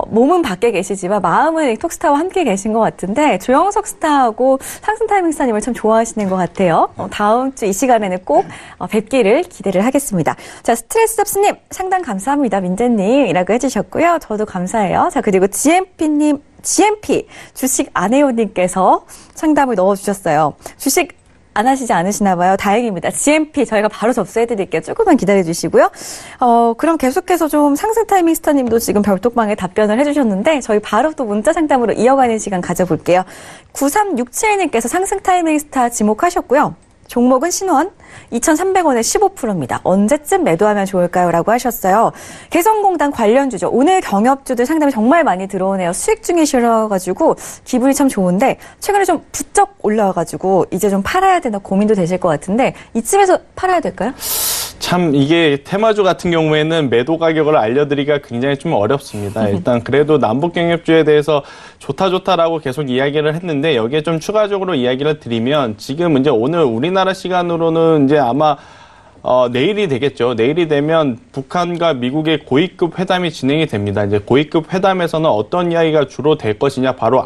몸은 밖에 계시지만 마음은 톡스타와 함께 계신 것 같은데 조영석 스타하고 상승 타이밍 스타님을 참 좋아하시는 것 같아요. 다음 주 이 시간에는 꼭 뵙기를 기대를 하겠습니다. 자, 스트레스 잡스님 상담 감사합니다. 민재님이라고 해주셨고요. 저도 감사해요. 자, 그리고 GMP 주식 안 해요님께서 상담을 넣어주셨어요. 주식 안 하시지 않으시나 봐요. 다행입니다. GMP 저희가 바로 접수해드릴게요. 조금만 기다려주시고요. 그럼 계속해서 좀 상승 타이밍 스타님도 지금 별톡방에 답변을 해주셨는데 저희 바로 또 문자 상담으로 이어가는 시간 가져볼게요. 9367님께서 상승 타이밍 스타 지목하셨고요. 종목은 신원 2,300원에 15%입니다. 언제쯤 매도하면 좋을까요? 라고 하셨어요. 개성공단 관련주죠. 오늘 경협주들 상담이 정말 많이 들어오네요. 수익 중이셔가지고 기분이 참 좋은데 최근에 좀 부쩍 올라와가지고 이제 좀 팔아야 되나 고민도 되실 것 같은데 이쯤에서 팔아야 될까요? 참 이게 테마주 같은 경우에는 매도 가격을 알려드리기가 굉장히 좀 어렵습니다. 일단 그래도 남북경협주에 대해서 좋다라고 계속 이야기를 했는데 여기에 좀 추가적으로 이야기를 드리면 지금 이제 오늘 우리나라 시간으로는 이제 아마 내일이 되겠죠. 내일이 되면 북한과 미국의 고위급 회담이 진행이 됩니다. 이제 고위급 회담에서는 어떤 이야기가 주로 될 것이냐, 바로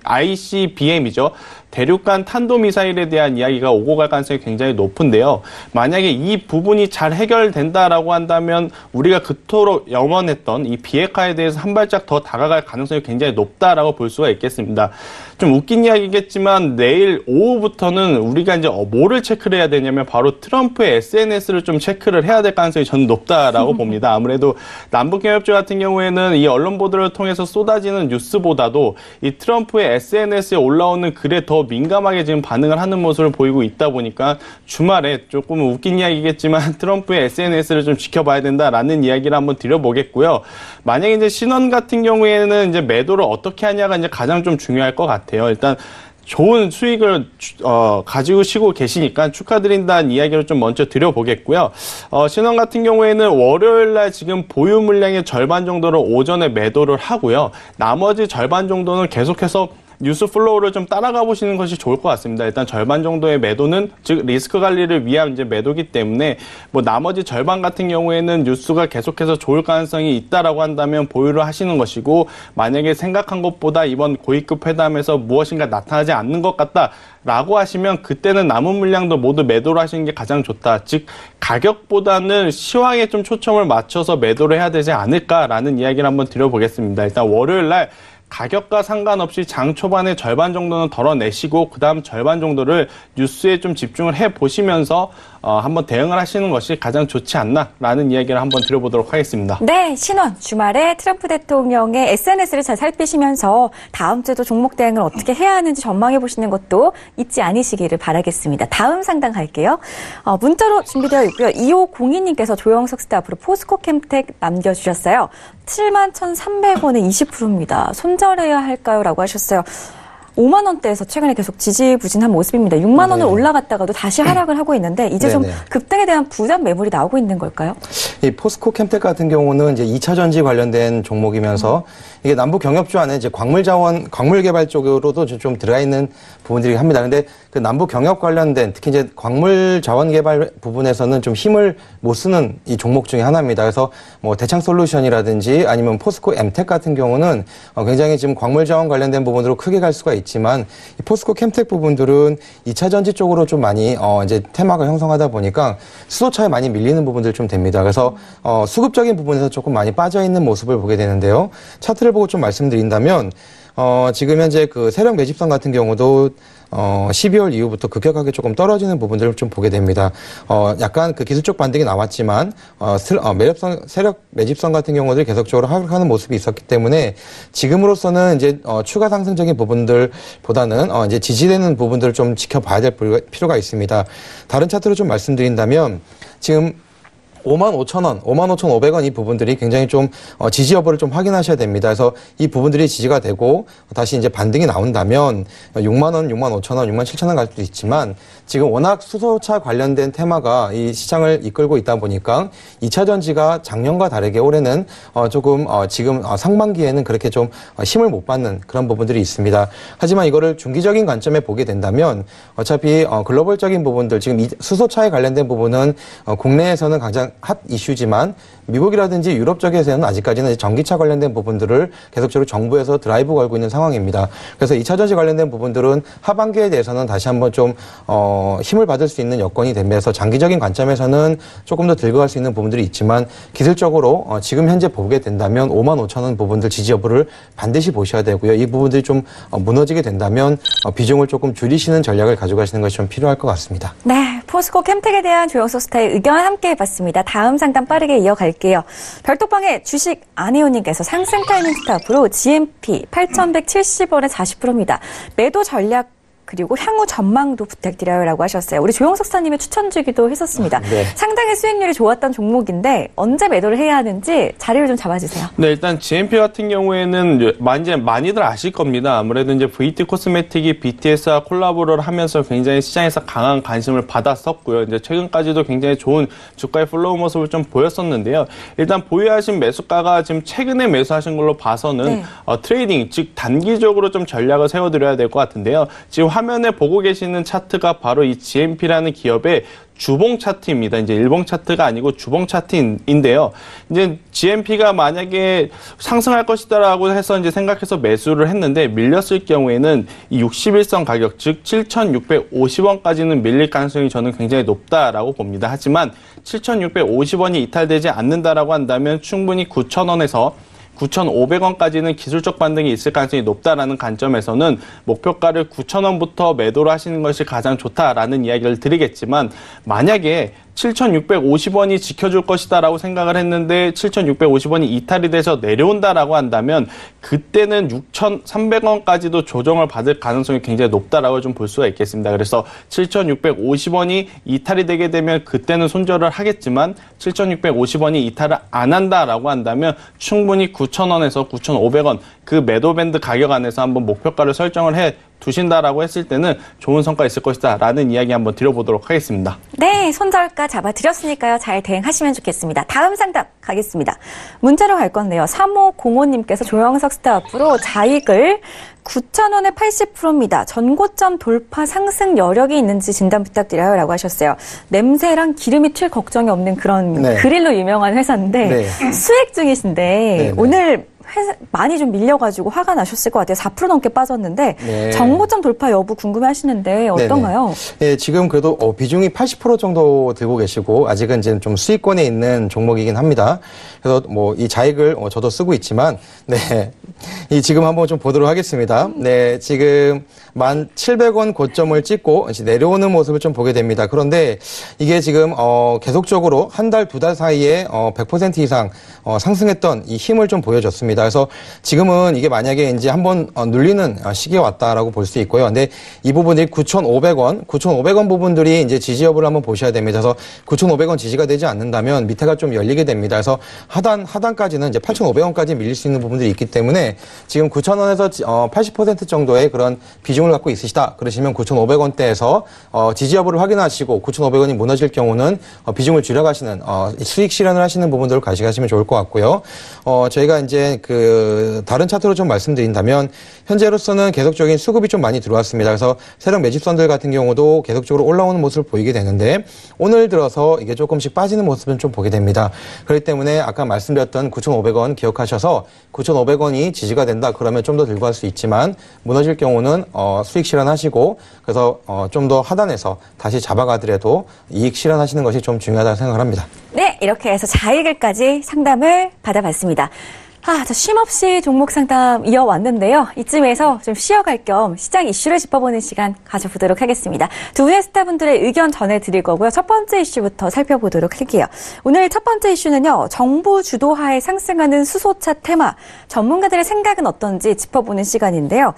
ICBM이죠. 대륙간 탄도미사일에 대한 이야기가 오고 갈 가능성이 굉장히 높은데요. 만약에 이 부분이 잘 해결된다라고 한다면 우리가 그토록 염원했던 이 비핵화에 대해서 한 발짝 더 다가갈 가능성이 굉장히 높다라고 볼 수가 있겠습니다. 좀 웃긴 이야기겠지만 내일 오후부터는 우리가 이제 뭐를 체크를 해야 되냐면 바로 트럼프의 SNS를 좀 체크를 해야 될 가능성이 저는 높다라고 봅니다. 아무래도 남북경협주 같은 경우에는 이 언론 보도를 통해서 쏟아지는 뉴스보다도 이 트럼프의 SNS에 올라오는 글에 더 민감하게 지금 반응을 하는 모습을 보이고 있다 보니까 주말에 조금 웃긴 이야기겠지만 트럼프의 SNS를 좀 지켜봐야 된다라는 이야기를 한번 드려보겠고요. 만약에 이제 신원 같은 경우에는 이제 매도를 어떻게 하냐가 이제 가장 좀 중요할 것 같아요. 일단 좋은 수익을 가지고 쉬고 계시니까 축하드린다는 이야기를 좀 먼저 드려보겠고요. 신원 같은 경우에는 월요일 날 지금 보유 물량의 절반 정도를 오전에 매도를 하고요. 나머지 절반 정도는 계속해서 뉴스 플로우를 좀 따라가 보시는 것이 좋을 것 같습니다. 일단 절반 정도의 매도는 즉 리스크 관리를 위한 이제 매도기 때문에 뭐 나머지 절반 같은 경우에는 뉴스가 계속해서 좋을 가능성이 있다라고 한다면 보유를 하시는 것이고, 만약에 생각한 것보다 이번 고위급 회담에서 무엇인가 나타나지 않는 것 같다라고 하시면 그때는 남은 물량도 모두 매도를 하시는 게 가장 좋다. 즉 가격보다는 시황에 좀 초점을 맞춰서 매도를 해야 되지 않을까라는 이야기를 한번 드려보겠습니다. 일단 월요일 날 가격과 상관없이 장 초반에 절반 정도는 덜어내시고 그다음 절반 정도를 뉴스에 좀 집중을 해보시면서 한번 대응을 하시는 것이 가장 좋지 않나라는 이야기를 한번 드려보도록 하겠습니다. 네, 신원 주말에 트럼프 대통령의 SNS를 잘 살피시면서 다음 주도 종목 대응을 어떻게 해야 하는지 전망해 보시는 것도 잊지 않으시기를 바라겠습니다. 다음 상담 갈게요. 문자로 준비되어 있고요. 2502님께서 조영석 스타 앞으로 포스코캠텍 남겨주셨어요. 71,300원에 20%입니다. 손절해야 할까요? 라고 하셨어요. 5만 원대에서 최근에 계속 지지부진한 모습입니다. 6만 원을 올라갔다가도 다시 하락을 하고 있는데 이제 좀 급등에 대한 부담 매물이 나오고 있는 걸까요? 이 포스코캠텍 같은 경우는 이제 2차 전지 관련된 종목이면서 이게 남북 경협주 안에 이제 광물 개발 쪽으로도 좀 들어가 있는 부분들이 합니다. 근데 그 남북 경협 관련된 특히 이제 광물 자원 개발 부분에서는 좀 힘을 못 쓰는 이 종목 중에 하나입니다. 그래서 뭐 대창솔루션이라든지 아니면 포스코 엠텍 같은 경우는 굉장히 지금 광물 자원 관련된 부분으로 크게 갈 수가 있지만 이 포스코 캠텍 부분들은 2차 전지 쪽으로 좀 많이 이제 테마가 형성하다 보니까 수소차에 많이 밀리는 부분들 좀 됩니다. 그래서 수급적인 부분에서 조금 많이 빠져 있는 모습을 보게 되는데요. 차트를 보고 좀 말씀드린다면 지금 현재 그 세력 매집선 같은 경우도 12월 이후부터 급격하게 조금 떨어지는 부분들을 좀 보게 됩니다. 약간 그 기술적 반등이 나왔지만, 세력 매집선 같은 경우들 계속적으로 하락하는 모습이 있었기 때문에 지금으로서는 이제, 추가 상승적인 부분들보다는, 이제 지지되는 부분들을 좀 지켜봐야 될 필요가 있습니다. 다른 차트로 좀 말씀드린다면, 지금 55,000원, 55,500원 이 부분들이 굉장히 좀 지지 여부를 좀 확인하셔야 됩니다. 그래서 이 부분들이 지지가 되고 다시 이제 반등이 나온다면 6만 원, 65,000원, 67,000원 갈 수도 있지만 지금 워낙 수소차 관련된 테마가 이 시장을 이끌고 있다 보니까 2차 전지가 작년과 다르게 올해는 조금 지금 상반기에는 그렇게 좀 힘을 못 받는 그런 부분들이 있습니다. 하지만 이거를 중기적인 관점에 보게 된다면 어차피 글로벌적인 부분들 지금 수소차에 관련된 부분은 국내에서는 가장 핫 이슈지만 미국이라든지 유럽 쪽에서는 아직까지는 전기차 관련된 부분들을 계속적으로 정부에서 드라이브 걸고 있는 상황입니다. 그래서 2차 전지 관련된 부분들은 하반기에 대해서는 다시 한번 좀 힘을 받을 수 있는 여건이 되면서 장기적인 관점에서는 조금 더 들고 갈 수 있는 부분들이 있지만 기술적으로 지금 현재 보게 된다면 55,000원 부분들 지지 여부를 반드시 보셔야 되고요. 이 부분들이 좀 무너지게 된다면 비중을 조금 줄이시는 전략을 가져가시는 것이 좀 필요할 것 같습니다. 네, 포스코 캠텍에 대한 조영석 스타의 의견 함께 해봤습니다. 다음 상담 빠르게 이어갈게요. 별톡방에 주식 안혜원님께서 상승 타이밍 스탑으로 GMP 8,170원에 40%입니다. 매도 전략 그리고 향후 전망도 부탁드려요라고 하셨어요. 우리 조영석 스타님의 추천주기도 했었습니다. 네. 상당히 수익률이 좋았던 종목인데 언제 매도를 해야 하는지 자리를 좀 잡아주세요. 네, 일단 GMP 같은 경우에는 이제 많이들 아실 겁니다. 아무래도 이제 VT 코스메틱이 BTS와 콜라보를 하면서 굉장히 시장에서 강한 관심을 받았었고요. 이제 최근까지도 굉장히 좋은 주가의 플로우 모습을 좀 보였었는데요. 일단 보유하신 매수가가 지금 최근에 매수하신 걸로 봐서는 트레이딩, 즉 단기적으로 좀 전략을 세워드려야 될 것 같은데요. 지금 화면에 보고 계시는 차트가 바로 이 GMP라는 기업의 주봉 차트입니다. 이제 일봉 차트가 아니고 주봉 차트인데요. 이제 GMP가 만약에 상승할 것이다라고 해서 이제 생각해서 매수를 했는데 밀렸을 경우에는 이 61선 가격, 즉 7,650원까지는 밀릴 가능성이 저는 굉장히 높다라고 봅니다. 하지만 7,650원이 이탈되지 않는다라고 한다면 충분히 9,000원에서 9,500원까지는 기술적 반등이 있을 가능성이 높다라는 관점에서는 목표가를 9,000원부터 매도를 하시는 것이 가장 좋다라는 이야기를 드리겠지만 만약에 7,650원이 지켜줄 것이다라고 생각을 했는데 7,650원이 이탈이 돼서 내려온다라고 한다면 그때는 6,300원까지도 조정을 받을 가능성이 굉장히 높다라고 좀 볼 수가 있겠습니다. 그래서 7,650원이 이탈이 되게 되면 그때는 손절을 하겠지만 7,650원이 이탈을 안 한다라고 한다면 충분히 9,000원에서 9,500원 그 매도 밴드 가격 안에서 한번 목표가를 설정을 해 두신다라고 했을 때는 좋은 성과 있을 것이다라는 이야기 한번 드려보도록 하겠습니다. 네, 손절가 잡아드렸으니까요. 잘 대응하시면 좋겠습니다. 다음 상담 가겠습니다. 문자로 갈 건데요. 3505님께서 조영석 스타업으로 자익을 9,000원에 80%입니다. 전고점 돌파 상승 여력이 있는지 진단 부탁드려요. 라고 하셨어요. 냄새랑 기름이 튈 걱정이 없는 그런 네. 그릴로 유명한 회사인데 네. 수익 중이신데 네. 오늘 회사 많이 좀 밀려가지고 화가 나셨을 것 같아요. 4% 넘게 빠졌는데 네. 전고점 돌파 여부 궁금해하시는데 어떤가요? 네, 지금 그래도 비중이 80% 정도 들고 계시고 아직은 이제 좀 수익권에 있는 종목이긴 합니다. 그래서 뭐 이 자익을 저도 쓰고 있지만 네, 이 지금 한번 좀 보도록 하겠습니다. 네, 지금 1,700원 고점을 찍고 이제 내려오는 모습을 좀 보게 됩니다. 그런데 이게 지금 계속적으로 한 달, 두 달 사이에 100% 이상 상승했던 이 힘을 좀 보여줬습니다. 그래서 지금은 이게 만약에 이제 한번 눌리는 시기에 왔다라고 볼 수 있고요. 근데 이 부분이 9,500원 부분들이 이제 지지 여부를 한번 보셔야 됩니다. 그래서 9,500원 지지가 되지 않는다면 밑에가 좀 열리게 됩니다. 그래서 하단까지는 이제 8,500원까지 밀릴 수 있는 부분들이 있기 때문에 지금 9,000원에서 80% 정도의 그런 비중을 갖고 있으시다. 그러시면 9,500원대에서 지지 여부를 확인하시고 9,500원이 무너질 경우는 비중을 줄여가시는 수익 실현을 하시는 부분들을 가져가시면 좋을 것 같고요. 저희가 이제 그 다른 차트로 좀 말씀드린다면 현재로서는 계속적인 수급이 좀 많이 들어왔습니다. 그래서 세력 매집선들 같은 경우도 계속적으로 올라오는 모습을 보이게 되는데 오늘 들어서 이게 조금씩 빠지는 모습은 좀 보게 됩니다. 그렇기 때문에 아까 말씀드렸던 9,500원 기억하셔서 9,500원이 지지가 된다 그러면 좀 더 들고 갈 수 있지만 무너질 경우는 수익 실현하시고 그래서 좀 더 하단에서 다시 잡아가더라도 이익 실현하시는 것이 좀 중요하다고 생각을 합니다. 네, 이렇게 해서 자익을까지 상담을 받아봤습니다. 저 쉼없이 종목 상담 이어왔는데요. 이쯤에서 좀 쉬어갈 겸 시장 이슈를 짚어보는 시간 가져보도록 하겠습니다. 두 분의 스타분들의 의견 전해드릴 거고요. 첫 번째 이슈부터 살펴보도록 할게요. 오늘 첫 번째 이슈는요. 정부 주도하에 상승하는 수소차 테마. 전문가들의 생각은 어떤지 짚어보는 시간인데요.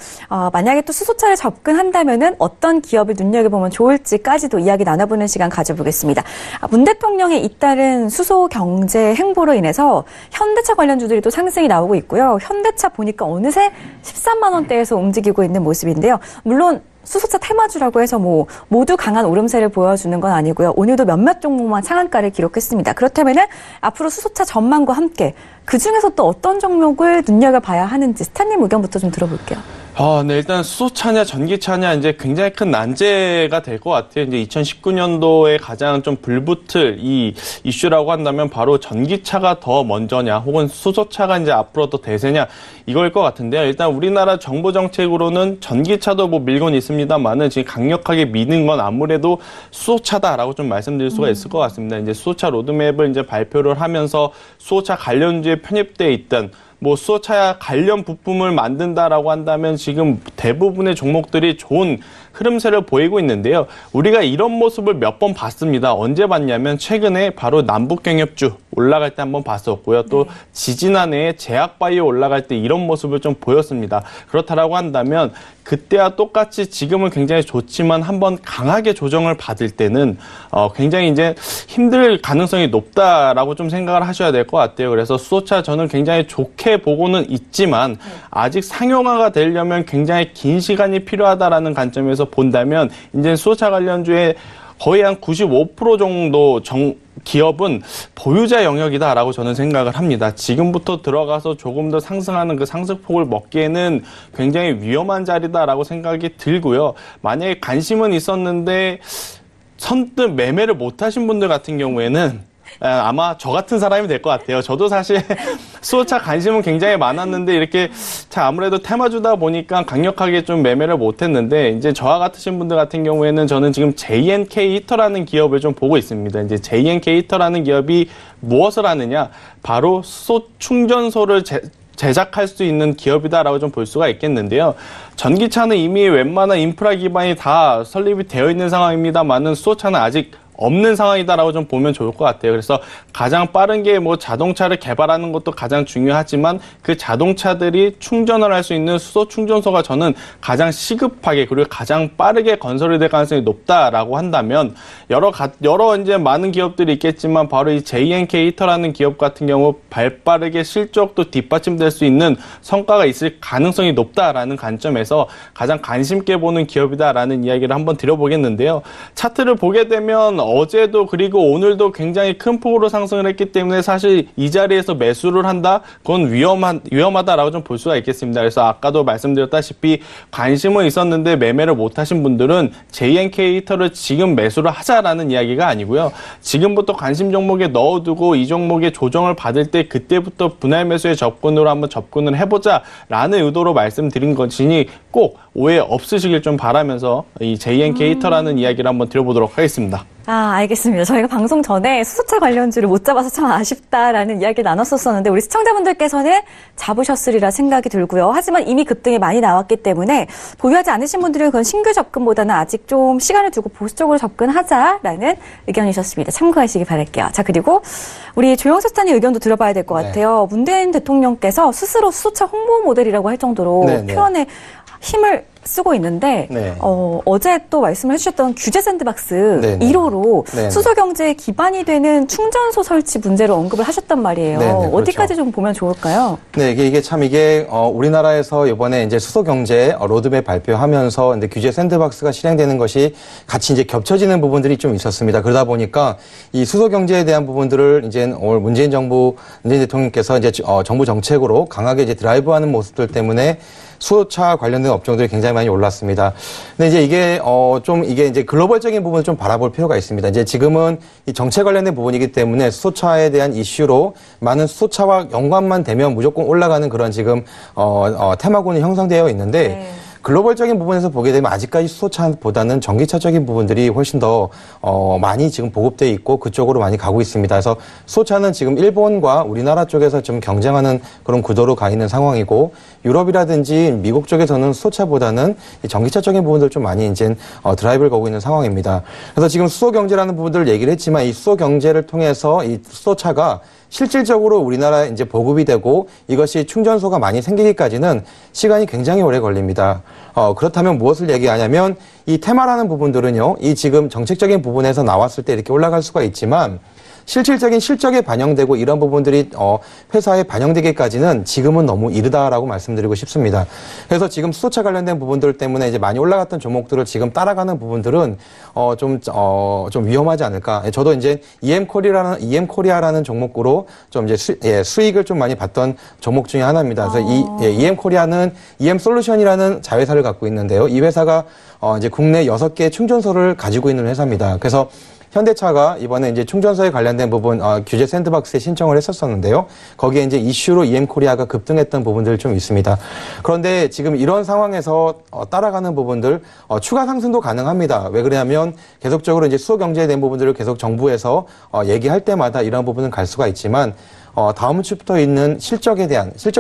만약에 또 수소차를 접근한다면은 어떤 기업을 눈여겨보면 좋을지까지도 이야기 나눠보는 시간 가져보겠습니다. 문 대통령의 잇따른 수소 경제 행보로 인해서 현대차 관련주들이 또 상승이 나오고 있고요. 현대차 보니까 어느새 13만 원대에서 움직이고 있는 모습인데요. 물론 수소차 테마주라고 해서 모두 강한 오름세를 보여주는 건 아니고요. 오늘도 몇몇 종목만 상한가를 기록했습니다. 그렇다면은 앞으로 수소차 전망과 함께 그중에서 또 어떤 종목을 눈여겨봐야 하는지 스타님 의견부터 좀 들어볼게요. 네, 일단 수소차냐 전기차냐 이제 굉장히 큰 난제가 될 것 같아요. 이제 2019년도에 가장 좀 불붙을 이 이슈라고 한다면 바로 전기차가 더 먼저냐 혹은 수소차가 이제 앞으로 더 대세냐 이거일 것 같은데요. 일단 우리나라 정부 정책으로는 전기차도 밀고는 있습니다만은 지금 강력하게 미는 건 아무래도 수소차다라고 좀 말씀드릴 수가 있을 것 같습니다. 이제 수소차 로드맵을 이제 발표를 하면서 수소차 관련주에 편입돼 있던 수소차 관련 부품을 만든다라고 한다면 지금 대부분의 종목들이 좋은 흐름세를 보이고 있는데요. 우리가 이런 모습을 몇 번 봤습니다. 언제 봤냐면 최근에 바로 남북경협주 올라갈 때 한번 봤었고요. 또 지지난해에 제약바이오 올라갈 때 이런 모습을 좀 보였습니다. 그렇다라고 한다면 그때와 똑같이 지금은 굉장히 좋지만 한번 강하게 조정을 받을 때는 굉장히 이제 힘들 가능성이 높다라고 좀 생각을 하셔야 될 것 같아요. 그래서 수소차 저는 굉장히 좋게 보고는 있지만 아직 상용화가 되려면 굉장히 긴 시간이 필요하다라는 관점에서 본다면 이제 수소차 관련주의 거의 한 95% 정도 기업은 보유자 영역이다라고 저는 생각을 합니다. 지금부터 들어가서 조금 더 상승하는 그 상승폭을 먹기에는 굉장히 위험한 자리다라고 생각이 들고요. 만약에 관심은 있었는데 선뜻 매매를 못하신 분들 같은 경우에는 아마 저 같은 사람이 될 것 같아요. 저도 사실 수소차 관심은 굉장히 많았는데 이렇게 아무래도 테마주다 보니까 강력하게 좀 매매를 못했는데 이제 저와 같으신 분들 같은 경우에는 저는 지금 JNK 히터라는 기업을 좀 보고 있습니다. 이제 JNK 히터라는 기업이 무엇을 하느냐? 바로 수소 충전소를 제작할 수 있는 기업이다라고 좀 볼 수가 있겠는데요. 전기차는 이미 웬만한 인프라 기반이 다 설립이 되어 있는 상황입니다만은 수소차는 아직 없는 상황이다라고 좀 보면 좋을 것 같아요. 그래서 가장 빠른 게 뭐 자동차를 개발하는 것도 가장 중요하지만 그 자동차들이 충전을 할 수 있는 수소 충전소가 저는 가장 시급하게 그리고 가장 빠르게 건설이 될 가능성이 높다라고 한다면 여러 이제 많은 기업들이 있겠지만 바로 이 JNK 히터라는 기업 같은 경우 발빠르게 실적도 뒷받침될 수 있는 성과가 있을 가능성이 높다라는 관점에서 가장 관심 있게 보는 기업이다라는 이야기를 한번 드려보겠는데요. 차트를 보게 되면 어제도 그리고 오늘도 굉장히 큰 폭으로 상승을 했기 때문에 사실 이 자리에서 매수를 한다? 그건 위험하다라고 좀 볼 수가 있겠습니다. 그래서 아까도 말씀드렸다시피 관심은 있었는데 매매를 못하신 분들은 JNK 히터를 지금 매수를 하자라는 이야기가 아니고요. 지금부터 관심 종목에 넣어두고 이 종목의 조정을 받을 때 그때부터 분할 매수의 접근으로 한번 접근을 해보자라는 의도로 말씀드린 것이니 꼭 오해 없으시길 좀 바라면서 이 JNK 히터라는 이야기를 한번 드려보도록 하겠습니다. 알겠습니다. 저희가 방송 전에 수소차 관련주를 못 잡아서 참 아쉽다라는 이야기를 나눴었는데 우리 시청자분들께서는 잡으셨으리라 생각이 들고요. 하지만 이미 급등이 많이 나왔기 때문에 보유하지 않으신 분들은 그건 신규 접근보다는 아직 좀 시간을 두고 보수적으로 접근하자라는 의견이셨습니다. 참고하시기 바랄게요. 자, 그리고 우리 조영석 스타님 의견도 들어봐야 될 것 같아요. 문재인 대통령께서 스스로 수소차 홍보 모델이라고 할 정도로 표현에 힘을 쓰고 있는데 어제 또 말씀을 해주셨던 규제 샌드박스 1호로 수소 경제의 기반이 되는 충전소 설치 문제를 언급을 하셨단 말이에요. 어디까지 좀 보면 좋을까요? 네, 이게 우리나라에서 이번에 이제 수소 경제 로드맵 발표하면서 근데 규제 샌드박스가 실행되는 것이 같이 이제 겹쳐지는 부분들이 좀 있었습니다. 그러다 보니까 이 수소 경제에 대한 부분들을 이제 오늘 문재인 대통령께서 이제 정부 정책으로 강하게 이제 드라이브하는 모습들 때문에 수소차 관련된 업종들이 굉장히 많이 올랐습니다. 근데 이제 이게 이제 글로벌적인 부분을 좀 바라볼 필요가 있습니다. 이제 지금은 이 정책 관련된 부분이기 때문에 수소차에 대한 이슈로 많은 수소차와 연관만 되면 무조건 올라가는 그런 지금 테마군이 형성되어 있는데 글로벌적인 부분에서 보게 되면 아직까지 수소차보다는 전기차적인 부분들이 훨씬 더 많이 지금 보급되어 있고 그쪽으로 많이 가고 있습니다. 그래서 수소차는 지금 일본과 우리나라 쪽에서 좀 경쟁하는 그런 구도로 가 있는 상황이고 유럽이라든지 미국 쪽에서는 수소차보다는 전기차적인 부분들 좀 많이 이제 드라이브를 거고 있는 상황입니다. 그래서 지금 수소 경제라는 부분들을 얘기를 했지만 이 수소 경제를 통해서 이 수소차가 실질적으로 우리나라에 이제 보급이 되고 이것이 충전소가 많이 생기기까지는 시간이 굉장히 오래 걸립니다. 그렇다면 무엇을 얘기하냐면 이 테마라는 부분들은요, 이 지금 정책적인 부분에서 나왔을 때 이렇게 올라갈 수가 있지만 실질적인 실적에 반영되고 이런 부분들이 회사에 반영되기까지는 지금은 너무 이르다라고 말씀드리고 싶습니다. 그래서 지금 수소차 관련된 부분들 때문에 이제 많이 올라갔던 종목들을 지금 따라가는 부분들은 좀 위험하지 않을까. 저도 이제 EM 코리아라는 종목으로 좀 이제 수익을 좀 많이 봤던 종목 중에 하나입니다. 그래서 EM 코리아는 EM 솔루션이라는 자회사를 갖고 있는데요. 이 회사가 이제 국내 6개 충전소를 가지고 있는 회사입니다. 그래서 현대차가 이번에 이제 충전소에 관련된 부분 규제 샌드박스에 신청을 했었었는데요. 거기에 이제 이슈로 EM 코리아가 급등했던 부분들 좀 있습니다. 그런데 지금 이런 상황에서 따라가는 부분들 추가 상승도 가능합니다. 왜 그러냐면 계속적으로 이제 수소 경제에 대한 부분들을 계속 정부에서 얘기할 때마다 이런 부분은 갈 수가 있지만 다음 주부터 있는 실적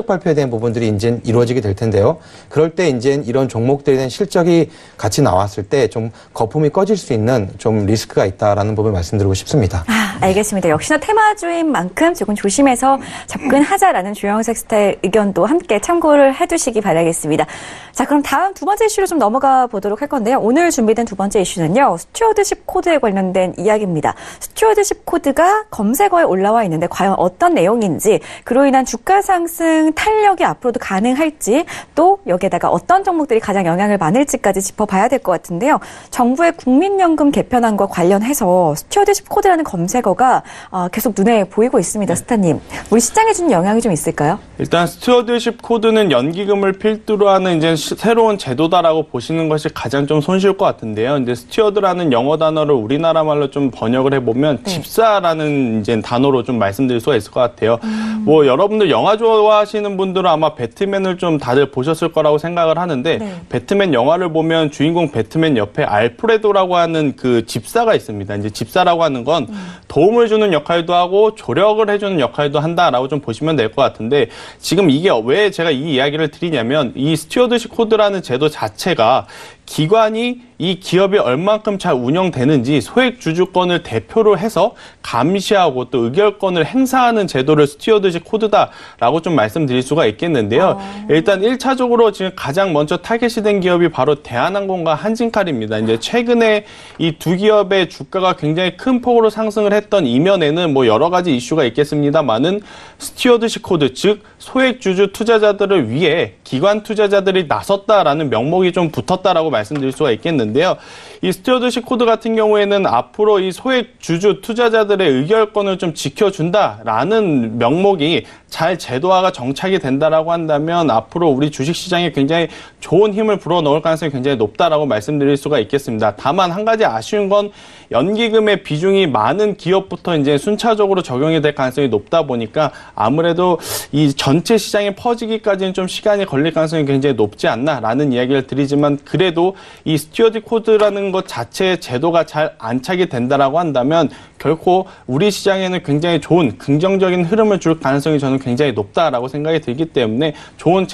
발표에 대한 부분들이 이제 이루어지게 될 텐데요. 그럴 때 이제 이런 종목들에 대한 실적이 같이 나왔을 때 좀 거품이 꺼질 수 있는 좀 리스크가 있다라는 부분을 말씀드리고 싶습니다. 알겠습니다. 역시나 테마주인 만큼 조금 조심해서 접근하자라는 조영석 스타의 의견도 함께 참고를 해두시기 바라겠습니다. 자, 그럼 다음 두 번째 이슈로 좀 넘어가 보도록 할 건데요. 오늘 준비된 두 번째 이슈는요. 스튜어드십 코드에 관련된 이야기입니다. 스튜어드십 코드가 검색어에 올라와 있는데 과연 어떤 내용인지, 그로 인한 주가 상승 탄력이 앞으로도 가능할지, 또 여기에다가 어떤 종목들이 가장 영향을 많을지까지 짚어봐야 될 것 같은데요. 정부의 국민연금 개편안과 관련해서 스튜어드십 코드라는 검색어가 계속 눈에 보이고 있습니다. 스타님, 우리 시장에 주는 영향이 좀 있을까요? 일단 스튜어드십 코드는 연기금을 필두로 하는 이제 새로운 제도다라고 보시는 것이 가장 좀 손쉬울 것 같은데요. 이제 스튜어드라는 영어 단어를 우리나라 말로 좀 번역을 해보면 집사라는 이제 단어로 좀 말씀드릴 수가 있을 것 같아요. 뭐 여러분들 영화 좋아하시는 분들은 아마 배트맨을 좀 다들 보셨을 거라고 생각을 하는데 배트맨 영화를 보면 주인공 배트맨 옆에 알프레도라고 하는 그 집사가 있습니다. 이제 집사라고 하는 건 도움을 주는 역할도 하고 조력을 해주는 역할도 한다라고 좀 보시면 될 것 같은데, 지금 이게 왜 제가 이 이야기를 드리냐면 이 스튜어드십 코드라는 제도 자체가 기관이 이 기업이 얼만큼 잘 운영되는지 소액 주주권을 대표로 해서 감시하고 또 의결권을 행사하는 제도를 스튜어드십 코드다라고 좀 말씀드릴 수가 있겠는데요. 일단 1차적으로 지금 가장 먼저 타겟이 된 기업이 바로 대한항공과 한진칼입니다. 이제 최근에 이 두 기업의 주가가 굉장히 큰 폭으로 상승을 했던 이면에는 뭐 여러 가지 이슈가 있겠습니다만은 스튜어드십 코드, 즉 소액 주주 투자자들을 위해 기관 투자자들이 나섰다라는 명목이 좀 붙었다라고 말씀드릴 수가 있겠는데요. 이 스튜어드십 코드 같은 경우에는 앞으로 이 소액 주주 투자자들의 의결권을 좀 지켜준다라는 명목이 잘 제도화가 정착이 된다라고 한다면 앞으로 우리 주식시장에 굉장히 좋은 힘을 불어넣을 가능성이 굉장히 높다라고 말씀드릴 수가 있겠습니다. 다만 한 가지 아쉬운 건 연기금의 비중이 많은 기업부터 이제 순차적으로 적용이 될 가능성이 높다 보니까 아무래도 이 전체 시장에 퍼지기까지는 좀 시간이 걸릴 가능성이 굉장히 높지 않나라는 이야기를 드리지만 그래도 이 스튜어드 코드라는 것 자체의 제도가 잘 안착이 된다라고 한다면 결코 우리 시장에는 굉장히 좋은 긍정적인 흐름을 줄 가능성이 저는 굉장히 높다라고 생각이 들기 때문에 좋은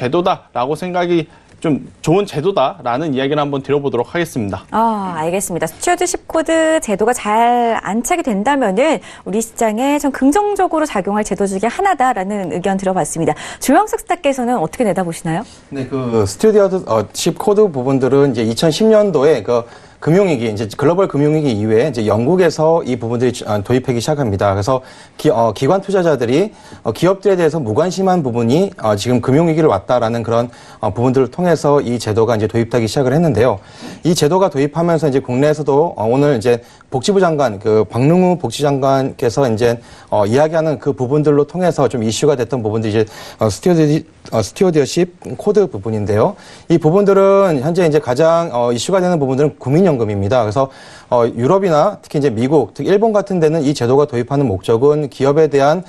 제도다라는 이야기를 한번 드려보도록 하겠습니다. 알겠습니다. 스튜어드십 코드 제도가 잘 안착이 된다면은 우리 시장에 좀 긍정적으로 작용할 제도 중에 하나다라는 의견 들어봤습니다. 조영석 스타께서는 어떻게 내다보시나요? 네, 그 스튜어드십 코드 부분들은 이제 2010년도에 그 금융위기, 이제 글로벌 금융위기 이후에 이제 영국에서 이 부분들이 도입하기 시작합니다. 그래서 기관 투자자들이 기업들에 대해서 무관심한 부분이 지금 금융위기를 왔다라는 그런 부분들을 통해서 이 제도가 이제 도입되기 시작을 했는데요. 이 제도가 도입하면서 이제 국내에서도 오늘 이제 복지부 장관, 그 박능우 복지장관께서 이제 이야기하는 그 부분들로 통해서 좀 이슈가 됐던 부분들이 이제 스튜어드십 코드 부분인데요. 이 부분들은 현재 이제 가장 이슈가 되는 부분들은 국민연금입니다. 그래서 유럽이나 특히 이제 미국, 특히 일본 같은 데는 이 제도가 도입하는 목적은 기업에 대한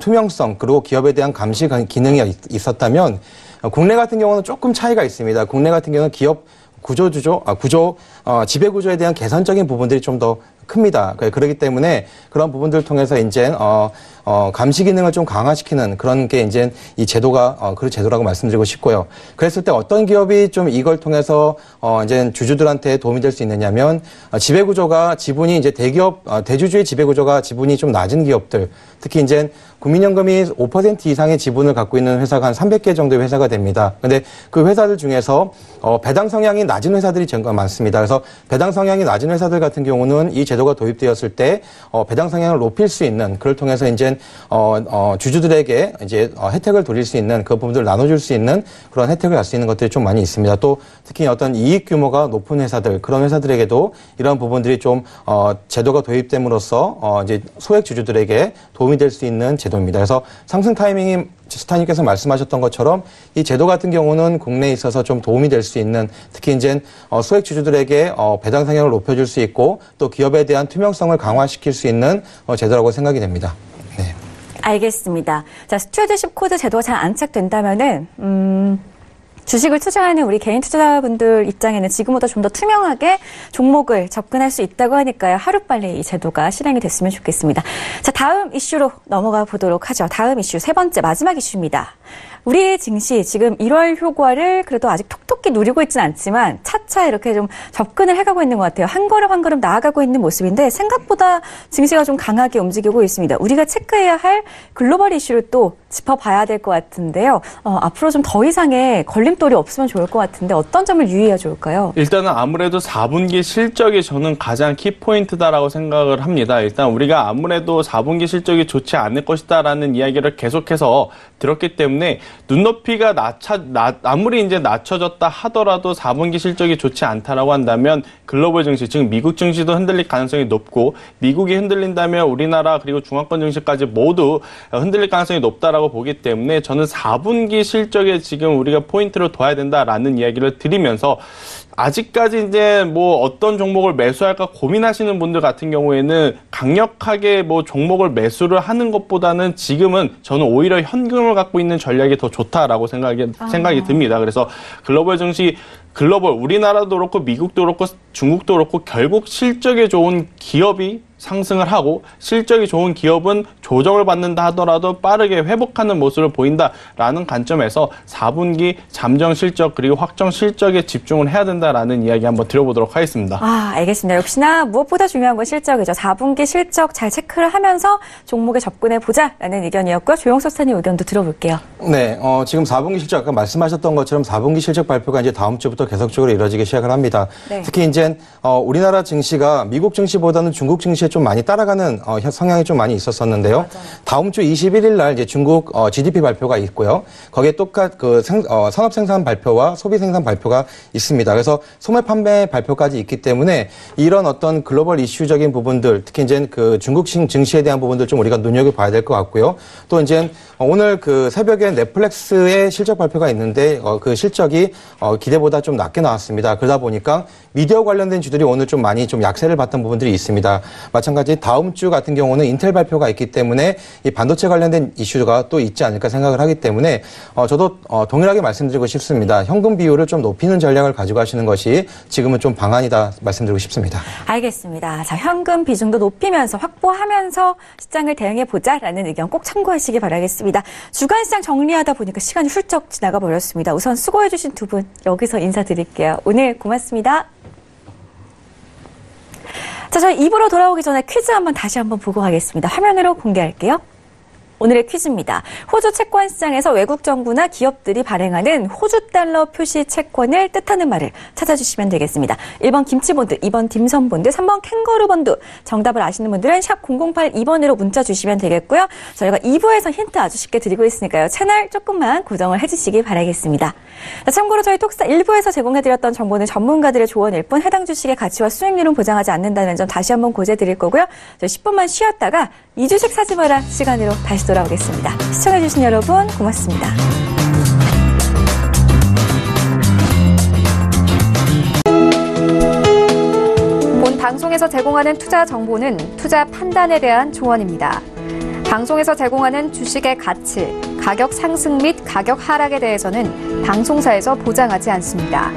투명성 그리고 기업에 대한 감시 기능이 있었다면 국내 같은 경우는 조금 차이가 있습니다. 국내 같은 경우는 기업 지배구조에 대한 개선적인 부분들이 좀 더 큽니다. 그렇기 때문에 그런 부분들을 통해서 이제 감시 기능을 좀 강화시키는 그런 게 이제 이 제도가 그 제도라고 말씀드리고 싶고요. 그랬을 때 어떤 기업이 좀 이걸 통해서 이제 주주들한테 도움이 될 수 있느냐면 지배구조가 지분이 이제 대기업 대주주의 지배구조가 지분이 좀 낮은 기업들, 특히 이제 국민연금이 5% 이상의 지분을 갖고 있는 회사가 한 300개 정도의 회사가 됩니다. 근데 그 회사들 중에서 배당 성향이 낮은 회사들이 많습니다. 그래서 배당 성향이 낮은 회사들 같은 경우는 이 제도가 도입되었을 때 배당 성향을 높일 수 있는, 그걸 통해서 이제 주주들에게 이제 혜택을 돌릴 수 있는 그 부분들을 나눠줄 수 있는 그런 혜택을 갈 수 있는 것들이 좀 많이 있습니다. 또 특히 어떤 이익 규모가 높은 회사들, 그런 회사들에게도 이런 부분들이 좀 제도가 도입됨으로써 이제 소액 주주들에게 도움이 될 수 있는 제도입니다. 그래서 상승 타이밍이 스타님께서 말씀하셨던 것처럼 이 제도 같은 경우는 국내에 있어서 좀 도움이 될 수 있는, 특히 이제 소액 주주들에게 배당 성향을 높여줄 수 있고 또 기업에 대한 투명성을 강화시킬 수 있는 제도라고 생각이 됩니다. 네. 알겠습니다. 자, 스튜어드십 코드 제도가 잘 안착된다면은 주식을 투자하는 우리 개인 투자자분들 입장에는 지금보다 좀 더 투명하게 종목을 접근할 수 있다고 하니까요. 하루빨리 이 제도가 실행이 됐으면 좋겠습니다. 자, 다음 이슈로 넘어가 보도록 하죠. 다음 이슈, 세 번째 마지막 이슈입니다. 우리 증시 지금 1월 효과를 그래도 아직 톡톡히 누리고 있지는 않지만 차차 이렇게 좀 접근을 해가고 있는 것 같아요. 한 걸음 한 걸음 나아가고 있는 모습인데 생각보다 증시가 좀 강하게 움직이고 있습니다. 우리가 체크해야 할 글로벌 이슈를 또 짚어봐야 될 것 같은데요. 앞으로 좀 더 이상의 걸림돌이 없으면 좋을 것 같은데 어떤 점을 유의해야 좋을까요? 일단은 아무래도 4분기 실적이 저는 가장 키포인트다라고 생각을 합니다. 일단 우리가 아무래도 4분기 실적이 좋지 않을 것이다라는 이야기를 계속해서 들었기 때문에 눈높이가 아무리 이제 낮춰졌다 하더라도 4분기 실적이 좋지 않다라고 한다면 글로벌 증시, 즉 미국 증시도 흔들릴 가능성이 높고 미국이 흔들린다면 우리나라 그리고 중앙권 증시까지 모두 흔들릴 가능성이 높다라고 보기 때문에 저는 4분기 실적에 지금 우리가 포인트를 둬야 된다라는 이야기를 드리면서 아직까지 이제 뭐 어떤 종목을 매수할까 고민하시는 분들 같은 경우에는 강력하게 뭐 종목을 매수를 하는 것보다는 지금은 저는 오히려 현금을 갖고 있는 전략이 더 좋다라고 생각이 듭니다. 그래서 글로벌 증시, 우리나라도 그렇고 미국도 그렇고 중국도 그렇고 결국 실적에 좋은 기업이 상승을 하고 실적이 좋은 기업은 조정을 받는다 하더라도 빠르게 회복하는 모습을 보인다라는 관점에서 4분기 잠정 실적 그리고 확정 실적에 집중을 해야 된다라는 이야기 한번 드려보도록 하겠습니다. 알겠습니다. 역시나 무엇보다 중요한 건 실적이죠. 4분기 실적 잘 체크를 하면서 종목에 접근해 보자라는 의견이었고요. 조영석 사님 의견도 들어볼게요. 네, 지금 4분기 실적 아까 말씀하셨던 것처럼 4분기 실적 발표가 이제 다음 주부터 계속적으로 이루어지기 시작을 합니다. 네. 특히 이제 우리나라 증시가 미국 증시보다는 중국 증시에 좀 많이 따라가는 성향이 좀 많이 있었었는데요. 맞아요. 다음 주 21일 날 이제 중국 GDP 발표가 있고요. 거기에 똑같 산업 생산 발표와 소비 생산 발표가 있습니다. 그래서 소매 판매 발표까지 있기 때문에 이런 어떤 글로벌 이슈적인 부분들, 특히 이제 그 중국 증시에 대한 부분들 좀 우리가 눈여겨봐야 될 것 같고요. 또 이제 오늘 그 새벽에 넷플릭스의 실적 발표가 있는데 그 실적이 기대보다 좀 낮게 나왔습니다. 그러다 보니까 미디어 관련된 주들이 오늘 좀 많이 좀 약세를 봤던 부분들이 있습니다. 마찬가지 다음 주 같은 경우는 인텔 발표가 있기 때문에 이 반도체 관련된 이슈가 또 있지 않을까 생각을 하기 때문에 저도 동일하게 말씀드리고 싶습니다. 현금 비율을 좀 높이는 전략을 가지고 하시는 것이 지금은 좀 방안이다 말씀드리고 싶습니다. 알겠습니다. 자, 현금 비중도 높이면서 확보하면서 시장을 대응해 보자라는 의견 꼭 참고하시기 바라겠습니다. 주간 시장 정리하다 보니까 시간이 훌쩍 지나가 버렸습니다. 우선 수고해 주신 두 분 여기서 인사드릴게요. 오늘 고맙습니다. 자, 저희 2부로 돌아오기 전에 퀴즈 다시 한번 보고 가겠습니다. 화면으로 공개할게요. 오늘의 퀴즈입니다. 호주 채권 시장에서 외국 정부나 기업들이 발행하는 호주 달러 표시 채권을 뜻하는 말을 찾아주시면 되겠습니다. 1번 김치본드, 2번 딤섬본드, 3번 캥거루본드. 정답을 아시는 분들은 샵 0082번으로 문자 주시면 되겠고요. 저희가 2부에서 힌트 아주 쉽게 드리고 있으니까요. 채널 조금만 고정을 해주시기 바라겠습니다. 자, 참고로 저희 톡스타 1부에서 제공해드렸던 정보는 전문가들의 조언일 뿐 해당 주식의 가치와 수익률은 보장하지 않는다는 점 다시 한번 고지해드릴 거고요. 저희 10분만 쉬었다가 2주식 사지 마라 시간으로 다시 돌아오겠습니다. 시청해주신 여러분 고맙습니다. 본 방송에서 제공하는 투자 정보는 투자 판단에 대한 조언입니다. 방송에서 제공하는 주식의 가치, 가격 상승 및 가격 하락에 대해서는 방송사에서 보장하지 않습니다.